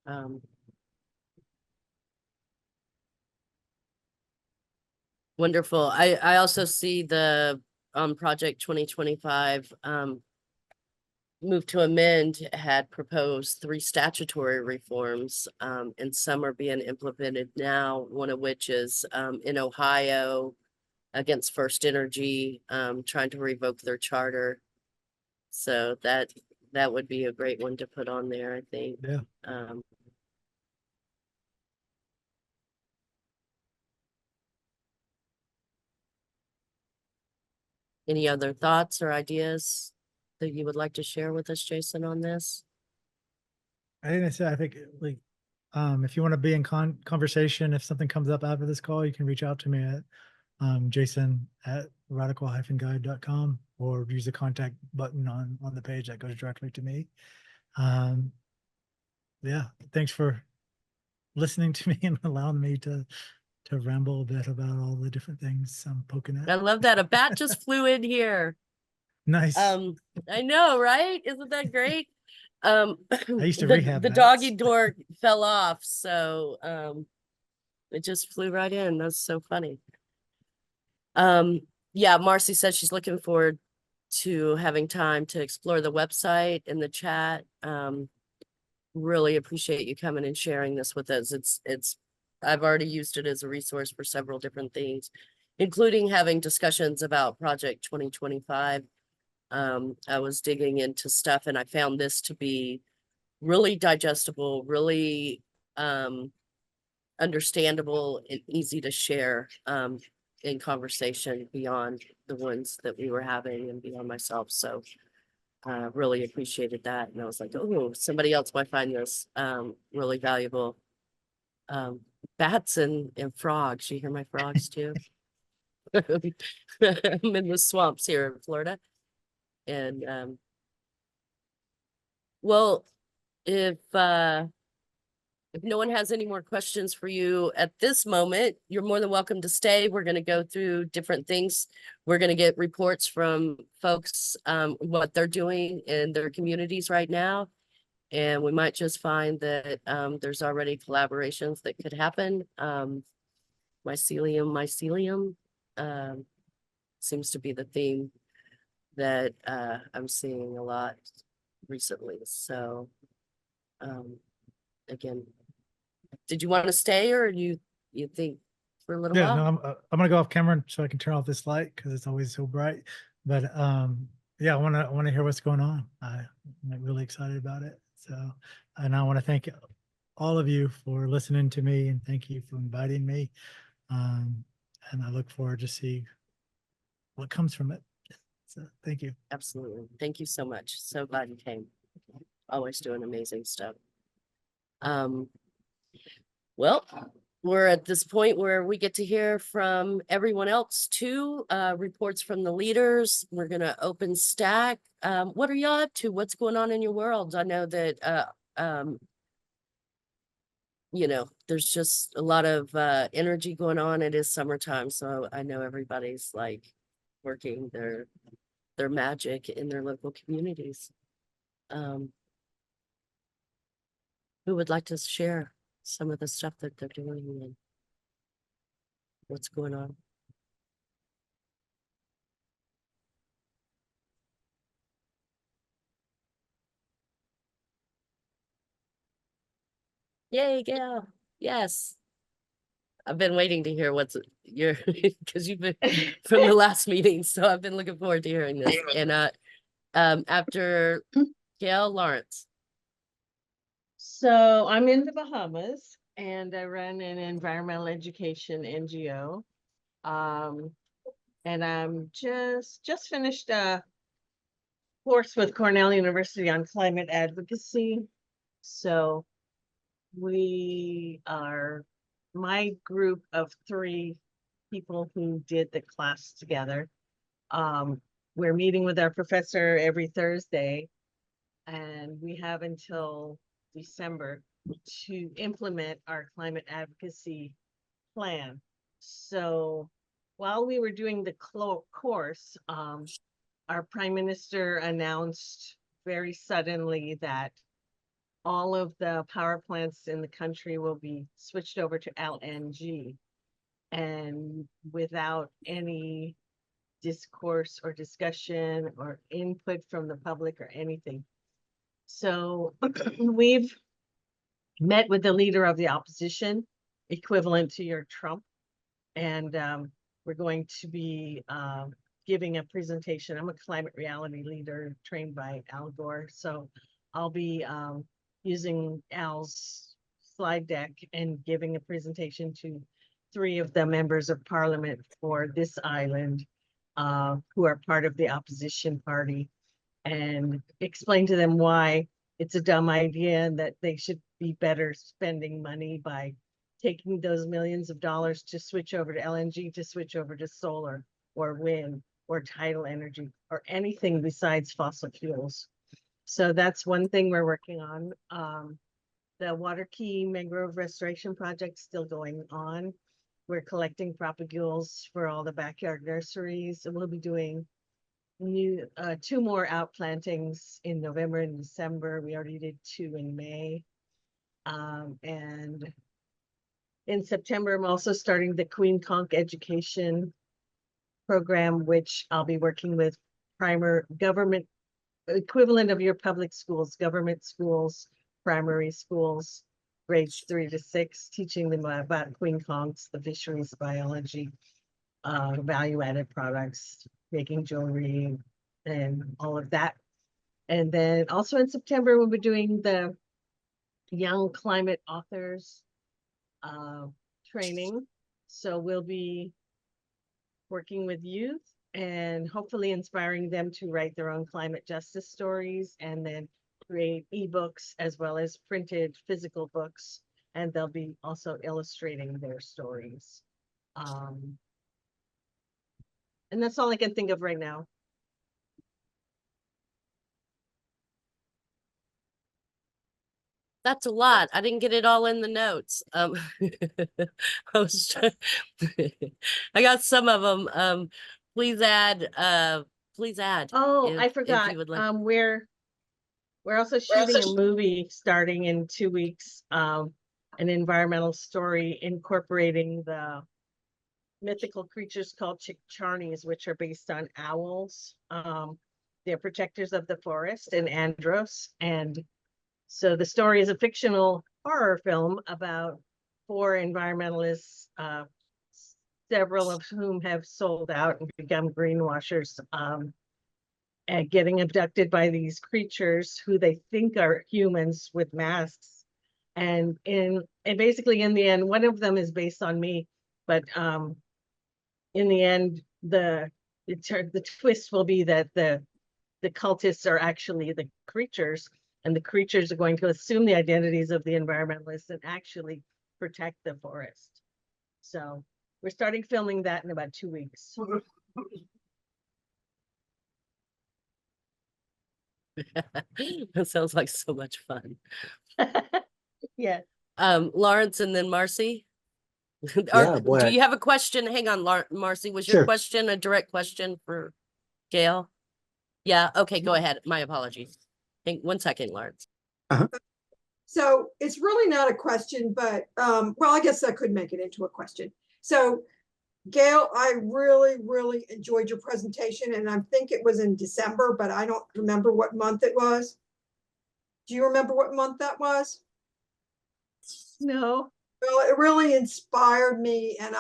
Speaker 1: now. Wonderful. I also see the Project 2025 move to amend had proposed 3 statutory reforms, and some are being implemented now, one of which is in Ohio against First Energy, trying to revoke their charter. So that would be a great one to put on there, I think.
Speaker 7: Yeah.
Speaker 1: Any other thoughts or ideas that you would like to share with us, Jason, on this?
Speaker 7: I think like, if you want to be in conversation, if something comes up after this call, you can reach out to me at jason@radical-guide.com or use the contact button on the page that goes directly to me. Yeah, thanks for listening to me and allowing me to ramble a bit about all the different things I'm poking
Speaker 1: I
Speaker 7: at.
Speaker 1: love that. A bat just flew in here.
Speaker 7: Nice.
Speaker 1: I know, right? Isn't that great?
Speaker 7: used to
Speaker 1: the
Speaker 7: rehab
Speaker 1: doggy
Speaker 7: bats.
Speaker 1: door fell off, so it just flew right in. That's so funny. Yeah, Marcy says she's looking forward to having time to explore the website in the chat. Really appreciate you coming and sharing this with us. I've already used it as a resource for several different things, including having discussions about Project 2025. I was digging into stuff and I found this to be really digestible, really understandable and easy to share in conversation beyond the ones that we were having and beyond myself. So really appreciated that. And I was like, oh, somebody else might find this really valuable. Bats and frogs. You hear my frogs too? I'm in the swamps here in Florida. And well, if no one has any more questions for you at this moment, you're more than welcome to stay. We're going to go through different things. We're going to get reports from folks, what they're doing in their communities right now. And we might just find that there's already collaborations that could happen. Mycelium seems to be the theme that I'm seeing a lot recently. So again, did you want to stay or you think for a little
Speaker 7: Yeah,
Speaker 1: while?
Speaker 7: no, I'm gonna go off camera so I can turn off this light because it's always so bright. But yeah, I wanna hear what's going on. I'm like really excited about it. So, and I want to thank all of you for listening to me and thank you for inviting me. And I look forward to see what comes from it. So thank you.
Speaker 1: Absolutely. Thank you so much. So glad you came. Always doing amazing stuff. Well, we're at this point where we get to hear from everyone else too, reports from the leaders. We're gonna open stack. What are y'all up to? What's going on in your world? I know that you know, there's just a lot of energy going on. It is summertime, so I know everybody's like working their magic in their local communities. Who would like to share some of the stuff that they're doing and what's going on? Yay, Gail. Yes. I've been waiting to hear what's your because you've been from the last meeting, so I've been looking forward to hearing this. And after Gail, Lawrence.
Speaker 8: So I'm in the Bahamas and I run an environmental education NGO. And I'm just finished a course with Cornell University on climate advocacy. So we are my group of 3 people who did the class together. We're meeting with our professor every Thursday, and we have until December to implement our climate advocacy plan. So while we were doing the course, our prime minister announced very suddenly that all of the power plants in the country will be switched over to LNG, and without any discourse or discussion or input from the public or anything. So we've met with the leader of the opposition, equivalent to your Trump, and we're going to be giving a presentation. I'm a climate reality leader trained by Al Gore, so I'll be using Al's slide deck and giving a presentation to 3 of the members of parliament for this island who are part of the opposition party, and explain to them why it's a dumb idea and that they should be better spending money by taking those millions of dollars to switch over to LNG, to switch over to solar or wind or tidal energy or anything besides fossil fuels. So that's one thing we're working on. The Water Key Mangrove Restoration Project still going on. We're collecting propagules for all the backyard nurseries, and we'll be doing two more outplantings in November and December. We already did 2 in May. And in September, I'm also starting the Queen Conch education program, which I'll be working with government equivalent of your public schools, government schools, primary schools, grades 3 to 6, teaching them about queen conchs, the fisheries biology, value-added products, making jewelry, and all of that. And then also in September, we'll be doing the young climate authors training. So we'll be working with youth and hopefully inspiring them to write their own climate justice stories, and then create ebooks as well as printed physical books. And they'll be also illustrating their stories. And that's all I can think of right now.
Speaker 1: That's a lot. I didn't get it all in the notes. I was trying, I got some of them. Please add, please add.
Speaker 8: Oh, I
Speaker 1: if
Speaker 8: forgot.
Speaker 1: you would like.
Speaker 8: We're also shooting a movie starting in 2 weeks, an environmental story incorporating the mythical creatures called Chickcharnies, which are based on owls. They're protectors of the forest and Andros. And so the story is a fictional horror film about 4 environmentalists, several of whom have sold out and become greenwashers, and getting abducted by these creatures who they think are humans with masks. And basically in the end, one of them is based on me, but in the end, the twist will be that the cultists are actually the creatures, and the creatures are going to assume the identities of the environmentalists and actually protect the forest. So we're starting filming that in about 2 weeks.
Speaker 1: That sounds like so much fun.
Speaker 8: Yeah.
Speaker 1: Lawrence and then Marcy.
Speaker 3: Yeah, boy,
Speaker 1: Do you have a question? Hang on, Marcy, was your
Speaker 3: Sure.
Speaker 1: question a direct question for Gail? Yeah, okay, go ahead. My apologies. Hang 1 second, Lawrence.
Speaker 9: So it's really not a question, but well, I guess I could make it into a question. So Gail, I really, really enjoyed your presentation, and I think it was in December, but I don't remember what month it was. Do you remember what month that was?
Speaker 8: No.
Speaker 9: Well, it really inspired me, and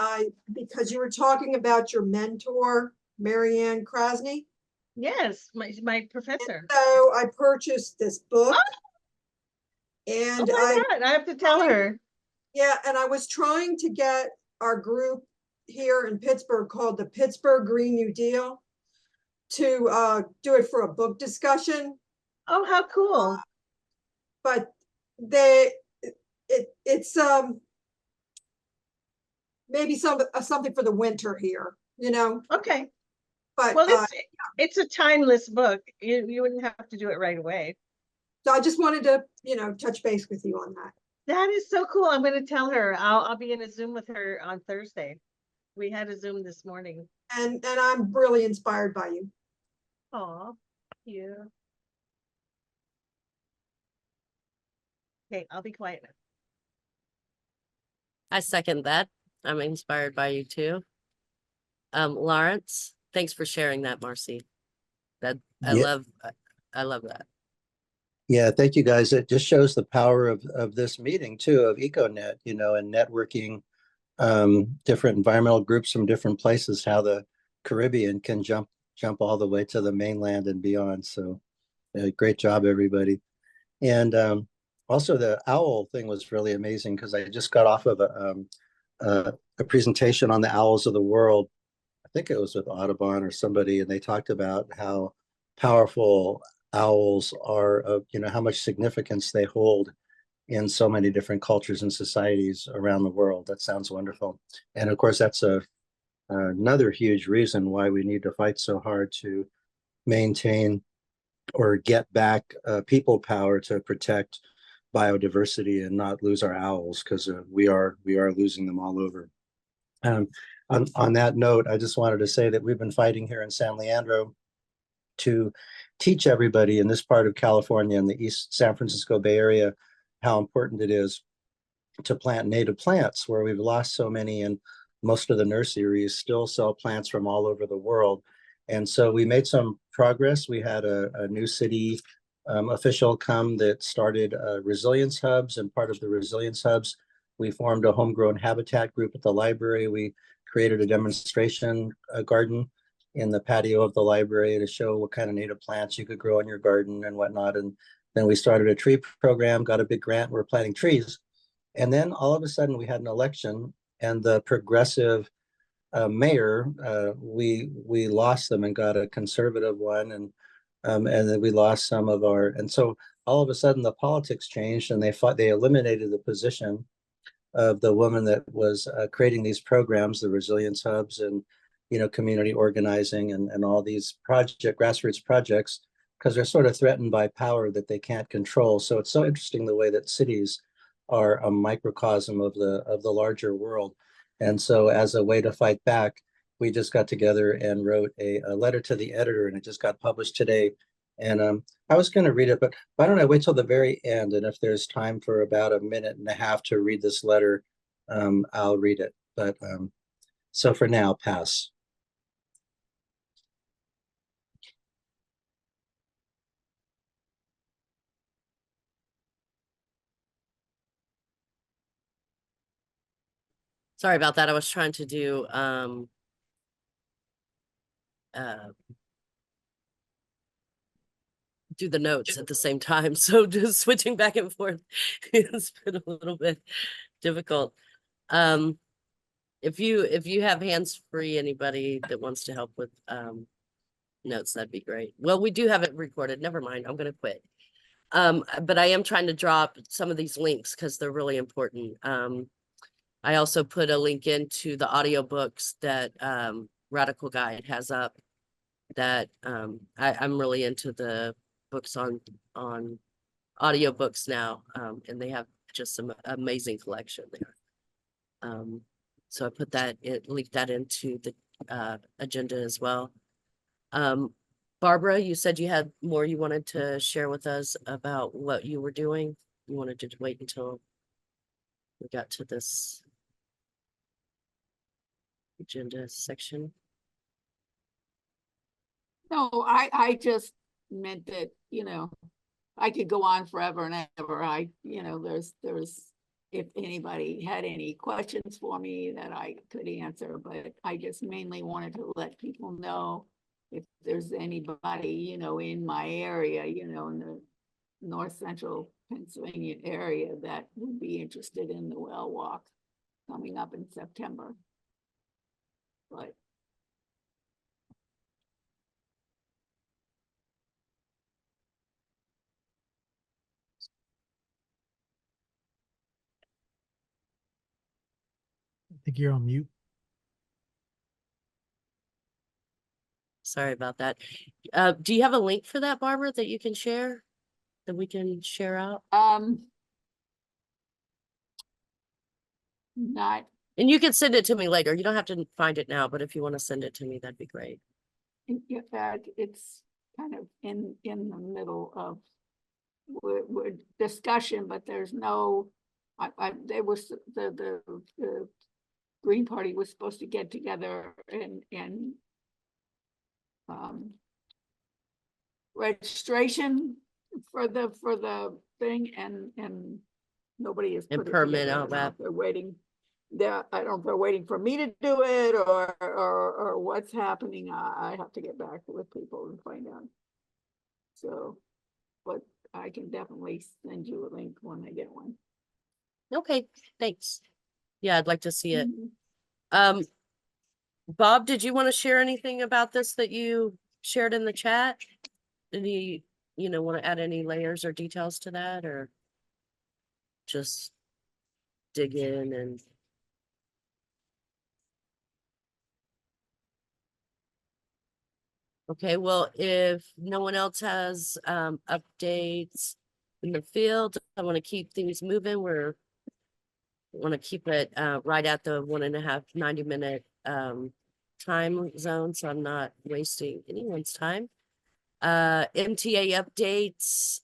Speaker 9: because you were talking about your mentor, Marianne Krasny.
Speaker 8: Yes, my professor.
Speaker 9: So I purchased this book. And
Speaker 8: oh my God, I have to tell her.
Speaker 9: Yeah, and I was trying to get our group here in Pittsburgh called the Pittsburgh Green New Deal to do it for a book discussion.
Speaker 8: Oh, how cool.
Speaker 9: But it's maybe something for the winter here, you know.
Speaker 8: Okay.
Speaker 9: But
Speaker 8: well, it's a timeless book. You wouldn't have to do it right away.
Speaker 9: So I just wanted to, touch base with you on that.
Speaker 8: That is so cool. I'm going to tell her. I'll be in a Zoom with her on Thursday. We had a Zoom this morning.
Speaker 9: And I'm really inspired by you.
Speaker 8: Oh, thank you. Okay, I'll be quiet now.
Speaker 1: I second that. I'm inspired by you too. Lawrence, thanks for sharing that, Marcy. That I
Speaker 3: Yeah.
Speaker 1: love that.
Speaker 3: Yeah, thank you guys. It just shows the power of this meeting too, of EcoNet, and networking different environmental groups from different places, how the Caribbean can jump all the way to the mainland and beyond. So great job, everybody. And also the owl thing was really amazing because I just got off of a presentation on the owls of the world. I think it was with Audubon or somebody, and they talked about how powerful owls are, how much significance they hold in so many different cultures and societies around the world. That sounds wonderful. And of course, that's another huge reason why we need to fight so hard to maintain or get back people power to protect biodiversity and not lose our owls, because we are losing them all over. On that note, I just wanted to say that we've been fighting here in San Leandro to teach everybody in this part of California and the East San Francisco Bay Area how important it is to plant native plants, where we've lost so many, and most of the nurseries still sell plants from all over the world. And so we made some progress. We had a new city official come that started resilience hubs, and part of the resilience hubs, we formed a homegrown habitat group at the library. We created a demonstration garden in the patio of the library to show what kind of native plants you could grow in your garden and whatnot. And then we started a tree program, got a big grant, we're planting trees. And then all of a sudden we had an election, and the progressive mayor, we lost them and got a conservative one, and then we lost some of our, and so all of a sudden the politics changed, and they eliminated the position of the woman that was creating these programs, the resilience hubs, and community organizing, and all these grassroots projects, because they're sort of threatened by power that they can't control. So it's so interesting the way that cities are a microcosm of the larger world. And so as a way to fight back, we just got together and wrote a letter to the editor, and it just got published today. And I was going to read it, but why don't I wait till the very end? And if there's time for about a minute and a half to read this letter, I'll read it. But so for now, pass.
Speaker 1: Sorry about that. I was trying to do the notes at the same time. So just switching back and forth has been a little bit difficult. If you have hands free, anybody that wants to help with notes, that'd be great. Well, we do have it recorded. Never mind. I'm going to quit. But I am trying to drop some of these links because they're really important. I also put a link into the audiobooks that Radical Guide has up, that I'm really into the books on audiobooks now, and they have just some amazing collection there. So I put that, linked that into the agenda as well. Barbara, you said you had more you wanted to share with us about what you were doing. You wanted to wait until we got to this agenda section.
Speaker 2: No, I just meant that, I could go on forever and ever. There's, if anybody had any questions for me that I could answer, but I just mainly wanted to let people know if there's anybody, in my area, in the north central Pennsylvania area that would be interested in the Well Walk coming up in September. But
Speaker 7: I think you're on mute.
Speaker 1: Sorry about that. Do you have a link for that, Barbara, that you can share, that we can share out?
Speaker 2: not
Speaker 1: And you can send it to me later. You don't have to find it now, but if you want to send it to me, that'd be great.
Speaker 2: in fact, it's kind of in the middle of we're discussion, but there's no. There was the Green Party was supposed to get together and registration for the thing, and nobody is
Speaker 1: And permit all that.
Speaker 2: They're waiting. I don't know if they're waiting for me to do it or what's happening. I have to get back with people and find out. So, but I can definitely send you a link when I get one.
Speaker 1: Okay, thanks. Yeah, I'd like to see it.
Speaker 2: Mhm.
Speaker 1: Bob, did you want to share anything about this that you shared in the chat? Did you want to add any layers or details to that, or just dig in and okay, well, if no one else has updates in the field, I want to keep things moving. We want to keep it right at the 1.5 90-minute time zone, so I'm not wasting anyone's time. MTA updates,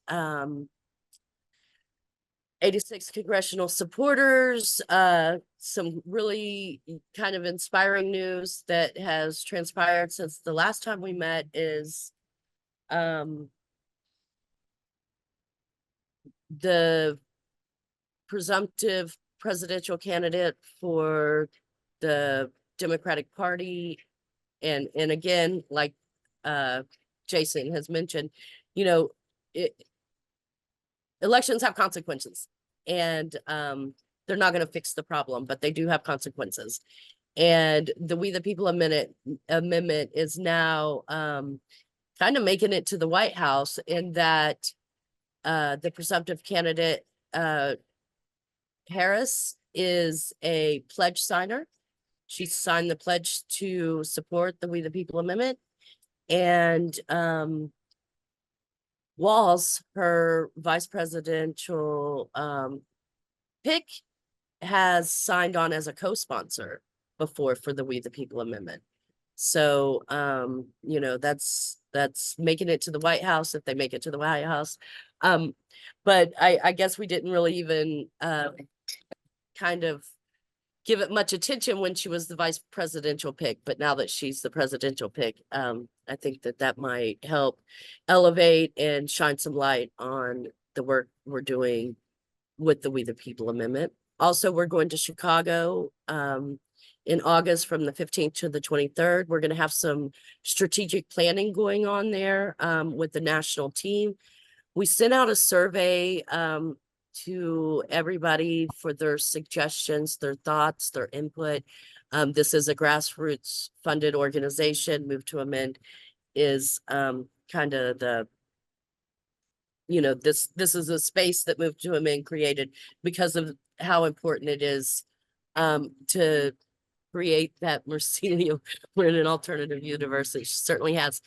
Speaker 1: 86 congressional supporters, some really kind of inspiring news that has transpired since the last time we met is the presumptive presidential candidate for the Democratic Party. And again, like Jason has mentioned, you know, elections have consequences, and they're not going to fix the problem, but they do have consequences. And the We the People amendment is now kind of making it to the White House, in that the presumptive candidate Harris is a pledge signer. She signed the pledge to support the We the People amendment, and Walz, her vice presidential pick, has signed on as a co-sponsor before for the We the People amendment. So you know, that's making it to the White House, if they make it to the White House. But I guess we didn't really even kind of give it much attention when she was the vice presidential pick, but now that she's the presidential pick, I think that might help elevate and shine some light on the work we're doing with the We the People amendment. Also, we're going to Chicago in August from the 15th to the 23rd. We're going to have some strategic planning going on there with the national team. We sent out a survey to everybody for their suggestions, their thoughts, their input. This is a grassroots funded organization. Move to Amend is kind of the, you know, this is a space that Move to Amend created because of how important it is to create that mycelium. We're in an alternative universe. It certainly has.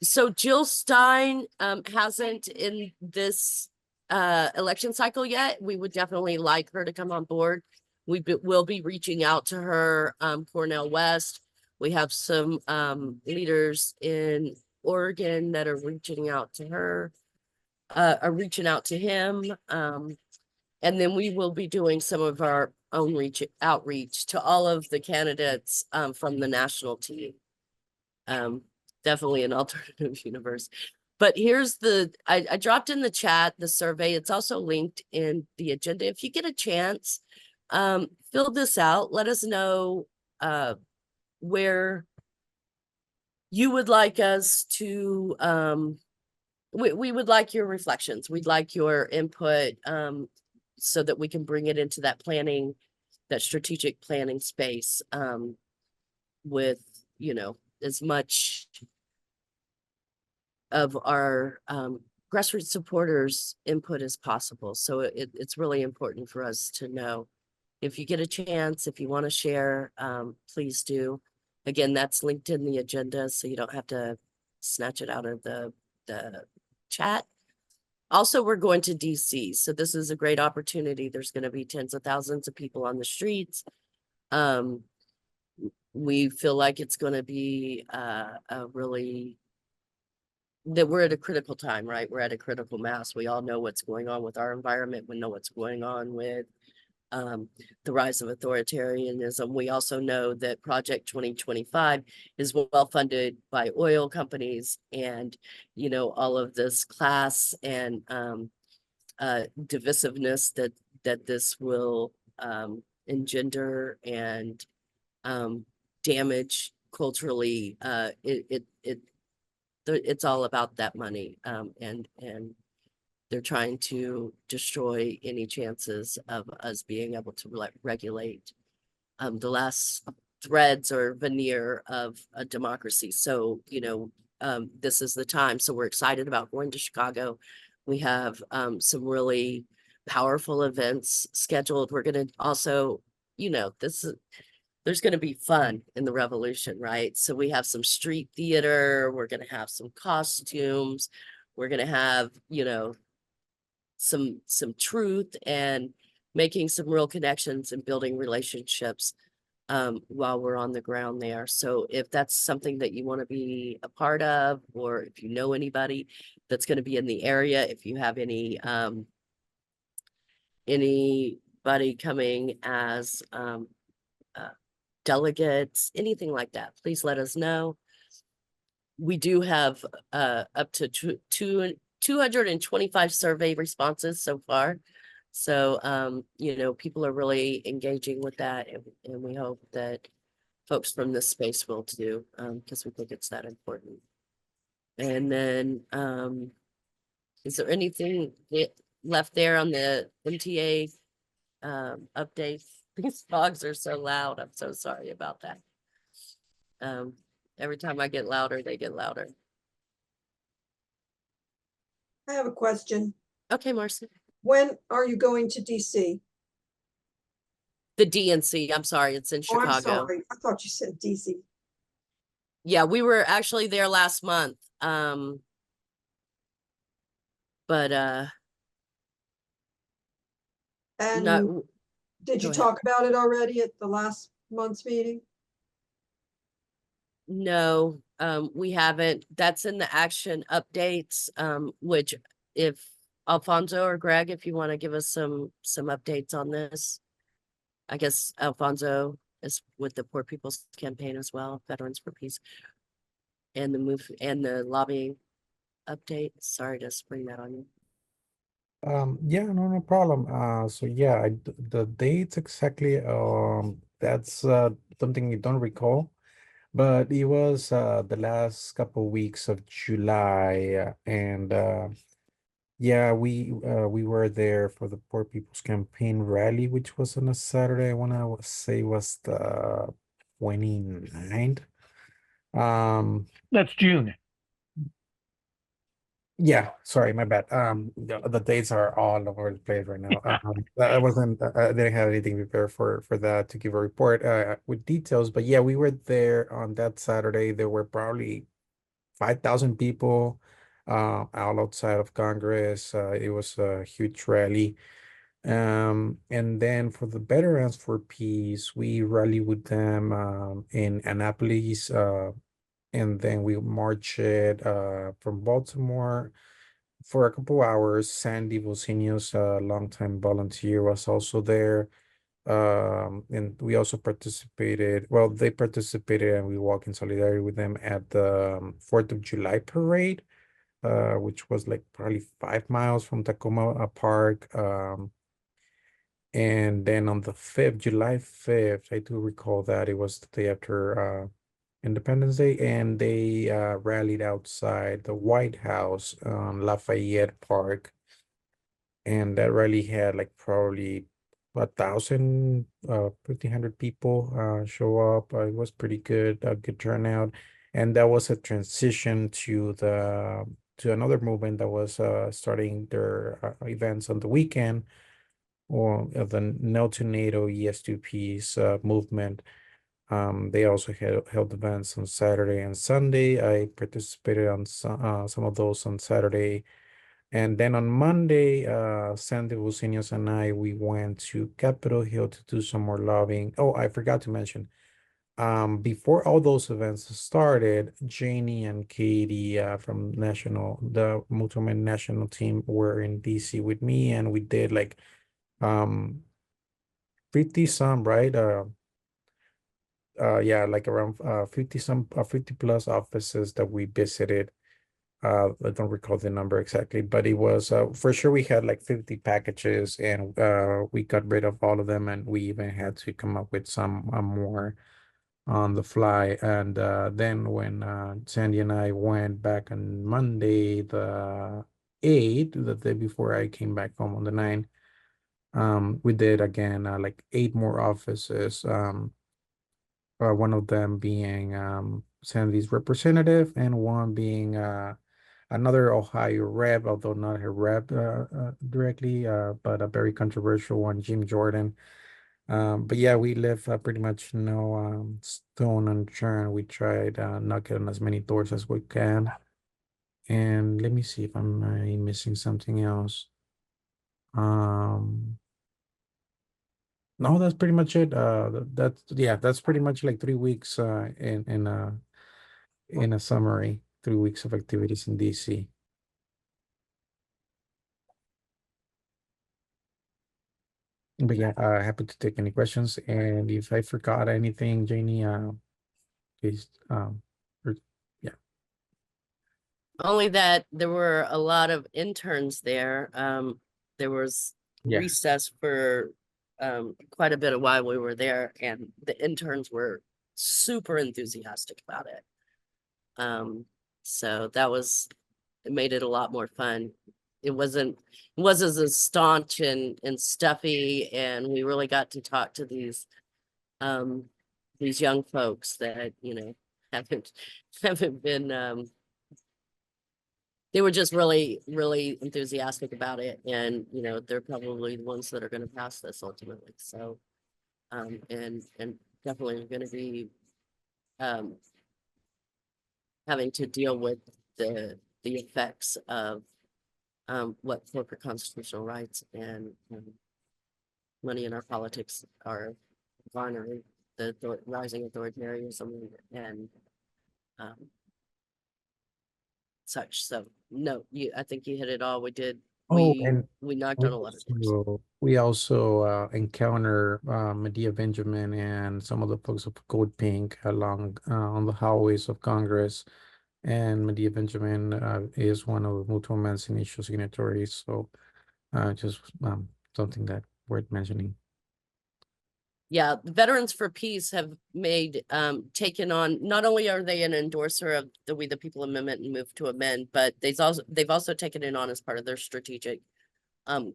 Speaker 1: So Jill Stein hasn't in this election cycle yet. We would definitely like her to come on board. We'll be reaching out to her. Cornell West, we have some leaders in Oregon that are reaching out to her, are reaching out to him. And then we will be doing some of our own outreach to all of the candidates from the national team. Definitely an alternative universe. But here's I dropped in the chat the survey. It's also linked in the agenda. If you get a chance, fill this out. Let us know where you would like us to, we would like your reflections. We'd like your input so that we can bring it into that planning, that strategic planning space with, you know, as much of our grassroots supporters' input as possible. So it's really important for us to know. If you get a chance, if you want to share, please do. Again, that's linked in the agenda, so you don't have to snatch it out of the chat. Also, we're going to DC, so this is a great opportunity. There's going to be tens of thousands of people on the streets. We feel like it's going to be a really, that we're at a critical time, right? We're at a critical mass. We all know what's going on with our environment. We know what's going on with the rise of authoritarianism. We also know that Project 2025 is well funded by oil companies, and, you know, all of this class and divisiveness that this will engender and damage culturally. It's all about that money, and they're trying to destroy any chances of us being able to regulate the last threads or veneer of a democracy. So, you know, this is the time. So we're excited about going to Chicago. We have some really powerful events scheduled. We're going to also, you know, there's going to be fun in the revolution, right? So we have some street theater. We're going to have some costumes. We're going to have, you know, some truth and making some real connections and building relationships while we're on the ground there. So if that's something that you want to be a part of, or if you know anybody that's going to be in the area, if you have anybody coming as delegates, anything like that, please let us know. We do have up to 225 survey responses so far. So, you know, people are really engaging with that, and we hope that folks from this space will too, because we think it's that important. And then, is there anything left there on the MTA updates? These dogs are so loud. I'm so sorry about that. Every time I get louder, they get louder.
Speaker 9: I have a question.
Speaker 1: Okay, Marcy.
Speaker 9: When are you going to DC?
Speaker 1: The DNC, I'm sorry, it's in
Speaker 9: Oh, I'm
Speaker 1: Chicago.
Speaker 9: sorry. I thought you said DC.
Speaker 1: Yeah, we were actually there last month. But
Speaker 9: And
Speaker 1: not
Speaker 9: did
Speaker 1: go
Speaker 9: you
Speaker 1: ahead.
Speaker 9: talk about it already at the last month's meeting?
Speaker 1: No, we haven't. That's in the action updates, which if Alfonso or Greg, if you want to give us some updates on this. I guess Alfonso is with the Poor People's Campaign as well, Veterans for Peace. And the move and the lobbying update. Sorry to spring that on you.
Speaker 5: Yeah, no problem. So yeah, the dates exactly, that's something you don't recall, but it was the last couple weeks of July, and yeah, we were there for the Poor People's Campaign rally, which was on a Saturday. I want to say was the 29th.
Speaker 4: That's June.
Speaker 5: Yeah, sorry, my bad. The dates are all over the place right now. I wasn't, I didn't have anything prepared for that to give a report with details, but yeah, we were there on that Saturday. There were probably 5,000 people all outside of Congress. It was a huge rally. And then for the Veterans for Peace, we rallied with them in Annapolis, and then we marched from Baltimore for a couple hours. Sandy Vocinius, a longtime volunteer, was also there. And we also participated, well, they participated and we walked in solidarity with them at the 4th of July parade, which was like probably 5 miles from Tacoma Park. And then on the 5th, July 5th, I do recall that it was the day after Independence Day, and they rallied outside the White House on Lafayette Park. And that rally had like probably 1,000, 1,500 people show up. It was pretty good, a good turnout. And that was a transition to another movement that was starting their events on the weekend, or the No to NATO, Yes to Peace movement. They also held events on Saturday and Sunday. I participated on some of those on Saturday. And then on Monday, Sandy Lucinius and we went to Capitol Hill to do some more lobbying. Oh, I forgot to mention, before all those events started, Janie and Katie from the Mutual National team were in DC with me, and we did like 50 some, right? Yeah, like around 50 some, 50 plus offices that we visited. I don't recall the number exactly, but it was for sure we had like 50 packages, and we got rid of all of them, and we even had to come up with some more on the fly. And then when Sandy and I went back on Monday, the 8th, the day before I came back home on the 9th, we did again like 8 more offices. One of them being Sandy's representative, and one being another Ohio rep, although not her rep directly, but a very controversial one, Jim Jordan. But yeah, we left pretty much no stone unturned. We tried knocking on as many doors as we can. And let me see if I'm missing something else. No, that's pretty much it. That's pretty much like 3 weeks in a summary, 3 weeks of activities in DC. But yeah, happy to take any questions. And if I forgot anything, Janie, please, or- yeah.
Speaker 1: Only that there were a lot of interns there. There was
Speaker 5: Yeah.
Speaker 1: recess for quite a bit of while we were there, and the interns were super enthusiastic about it. So it made it a lot more fun. It wasn't as staunch and stuffy, and we really got to talk to these young folks that, you know, haven't been they were just really, really enthusiastic about it. And, you know, they're probably the ones that are going to pass this ultimately. So, and definitely going to be having to deal with the effects of what corporate constitutional rights and money in our politics are garnering, the rising authoritarianism and such. So no, I think you hit it all.
Speaker 5: And
Speaker 1: We knocked on a lot of doors.
Speaker 5: we also encounter Medea Benjamin and some of the folks of Code Pink along on the hallways of Congress. And Medea Benjamin is one of the Mutual Man's initial signatories. So just something that worth mentioning.
Speaker 1: Yeah, the Veterans for Peace have taken on, not only are they an endorser of the We the People Amendment and Move to Amend, but they've also taken it on as part of their strategic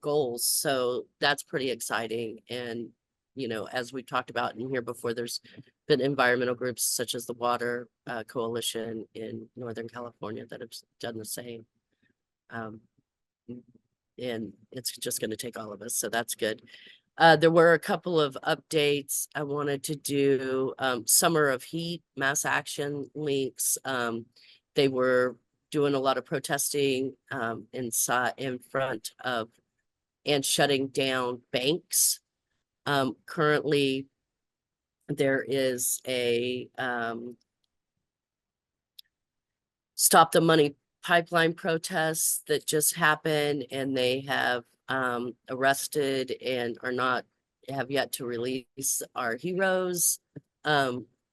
Speaker 1: goals. So that's pretty exciting. And, you know, as we talked about in here before, there's been environmental groups such as the Water Coalition in Northern California that have done the same. And it's just going to take all of us. So that's good. There were a couple of updates. I wanted to do Summer of Heat mass action links. They were doing a lot of protesting in front of and shutting down banks. Currently, there is a Stop the Money pipeline protests that just happened, and they have arrested and have yet to release our heroes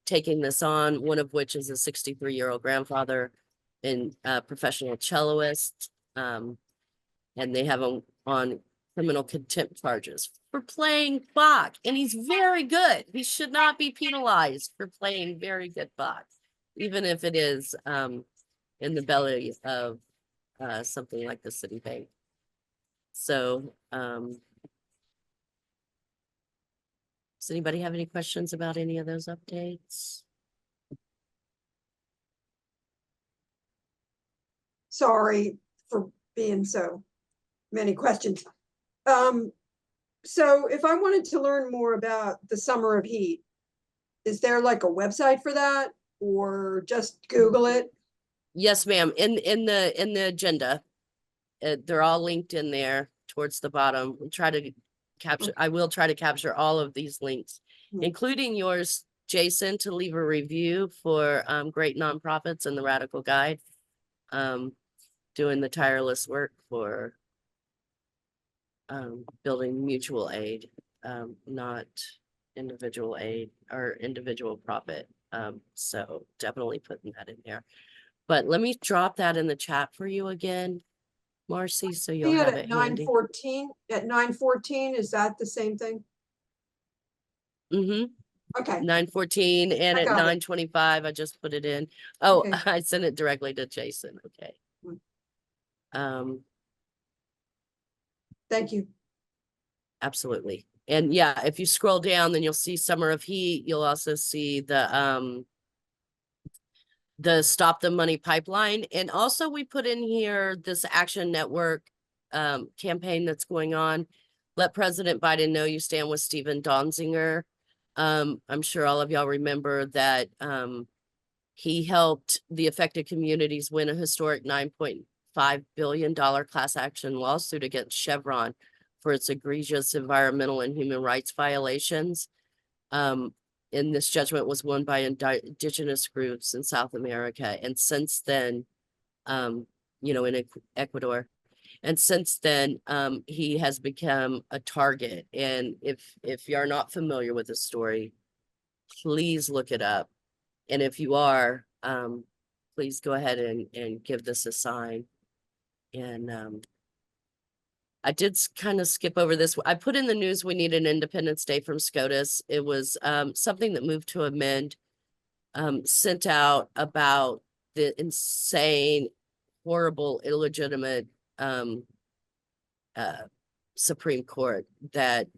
Speaker 1: taking this on, one of which is a 63-year-old grandfather and professional celloist. And they have him on criminal contempt charges for playing Bach, and he's very good. He should not be penalized for playing very good Bach, even if it is in the belly of something like the City Bank. So, does anybody have any questions about any of those updates?
Speaker 9: Sorry for being so many questions. So if I wanted to learn more about the Summer of Heat, is there like a website for that, or just Google it?
Speaker 1: Yes, ma'am. In the agenda, they're all linked in there towards the bottom. I will try to capture all of these links, including yours, Jason, to leave a review for great nonprofits and the Radical Guide, doing the tireless work for building mutual aid, not individual aid or individual profit. So definitely putting that in there. But let me drop that in the chat for you again, Marcy, so you'll
Speaker 9: See it
Speaker 1: have
Speaker 9: at
Speaker 1: it handy.
Speaker 9: 9:14. At 9:14, is that the same thing?
Speaker 1: Mm-hmm.
Speaker 9: Okay.
Speaker 1: 9:14 and
Speaker 9: I
Speaker 1: at
Speaker 9: got it.
Speaker 1: 9:25, I just put it in. Oh,
Speaker 9: Okay.
Speaker 1: I sent it directly to Jason. Okay.
Speaker 9: Thank you.
Speaker 1: Absolutely. And yeah, if you scroll down, then you'll see Summer of Heat. You'll also see the Stop the Money pipeline. And also we put in here this Action Network campaign that's going on. Let President Biden know you stand with Stephen Donziger. I'm sure all of y'all remember that he helped the affected communities win a historic $9.5 billion class action lawsuit against Chevron for its egregious environmental and human rights violations. And this judgment was won by indigenous groups in South America. And since then, in Ecuador. And since then, he has become a target. And if you're not familiar with the story, please look it up. And if you are, please go ahead and give this a sign. And I did kind of skip over this. I put in the news, we need an Independence Day from SCOTUS. It was something that moved to amend, sent out about the insane, horrible, illegitimate Supreme Court that,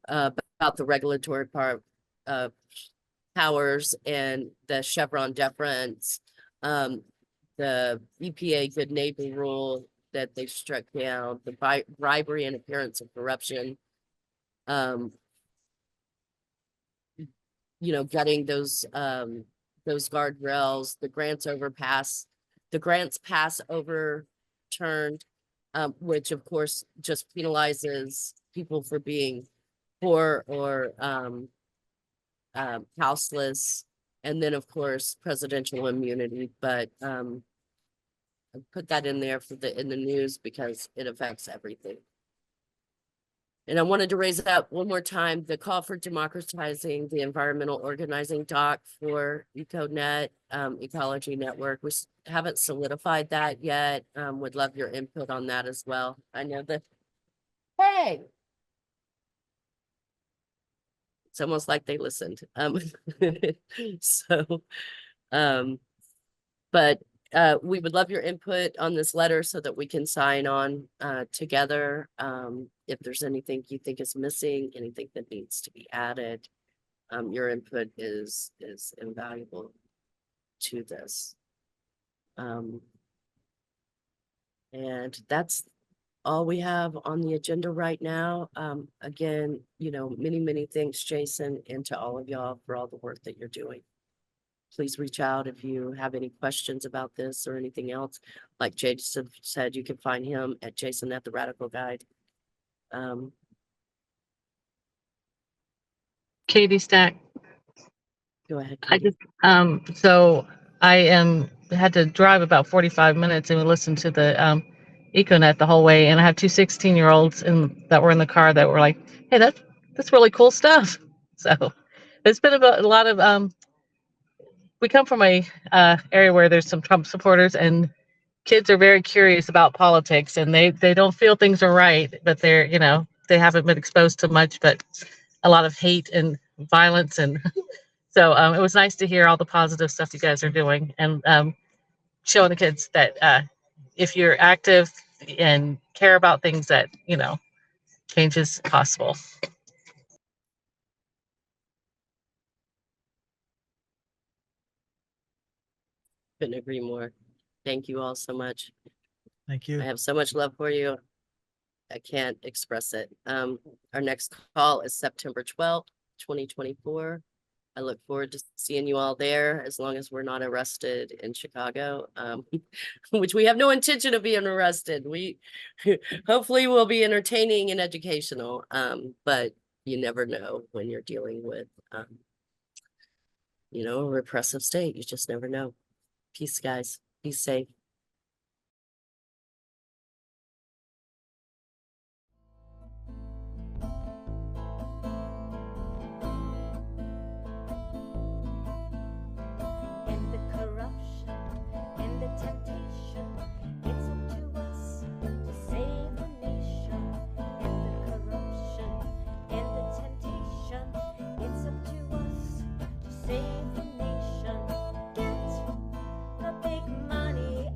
Speaker 1: about the regulatory powers and the Chevron deference, the EPA good neighbor rule that they struck down, the bribery and appearance of corruption, gutting those guardrails, the grants pass overturned, which of course just penalizes people for being poor or houseless, and then of course presidential immunity. But I put that in there in the news because it affects everything. And I wanted to raise up one more time the call for democratizing the environmental organizing doc for EcoNet, Ecology Network. We haven't solidified that yet. Would love your input on that as well. I know that, hey, it's almost like they listened. But we would love your input on this letter so that we can sign on together. If there's anything you think is missing, anything that needs to be added, your input is invaluable to this. And that's all we have on the agenda right now. Again, many thanks, Jason, and to all of y'all for all the work that you're doing. Please reach out if you have any questions about this or anything else. Like Jason said, you can find him at Jason at the Radical Guide.
Speaker 6: Katie Stack.
Speaker 1: Go ahead.
Speaker 6: I
Speaker 1: Katie.
Speaker 6: just so I had to drive about 45 minutes and listen to the EcoNet the whole way, and I have two 16-year-olds that were in the car that were like, "Hey, that's really cool stuff." So it's been about a lot of we come from a area where there's some Trump supporters, and kids are very curious about politics, and they don't feel things are right, but they're they haven't been exposed to much, but a lot of hate and violence, and so it was nice to hear all the positive stuff you guys are doing, and showing the kids that if you're active and care about things, that change is possible.
Speaker 1: Couldn't agree more. Thank you all so much.
Speaker 7: Thank you.
Speaker 1: I have so much love for you. I can't express it. Our next call is September 12th, 2024. I look forward to seeing you all there, as long as we're not arrested in Chicago, which we have no intention of being arrested. We hopefully will be entertaining and educational, but you never know when you're dealing with, a repressive state. You just never know. Peace, guys. Be safe.
Speaker 10: Save the nation, get the big money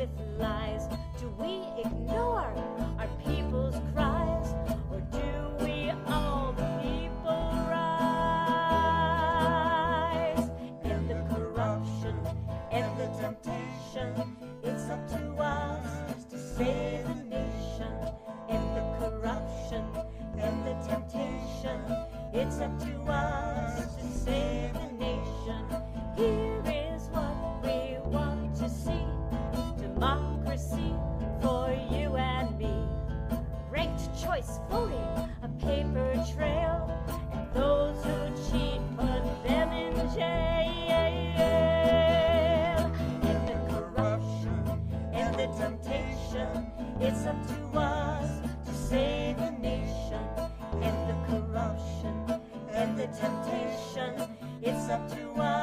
Speaker 10: with lies? Do we ignore our people's cries? Or do we all the people rise? And the corruption and the temptation, it's up to us to save the nation. And the corruption and the temptation, it's up to us to save the nation. Here is what we want to see: democracy for you and me. Ranked choice voting, a paper trail, and those who cheat, put them in jail. And the corruption and the temptation, it's up to us to save the nation. And the corruption and the temptation, it's up to us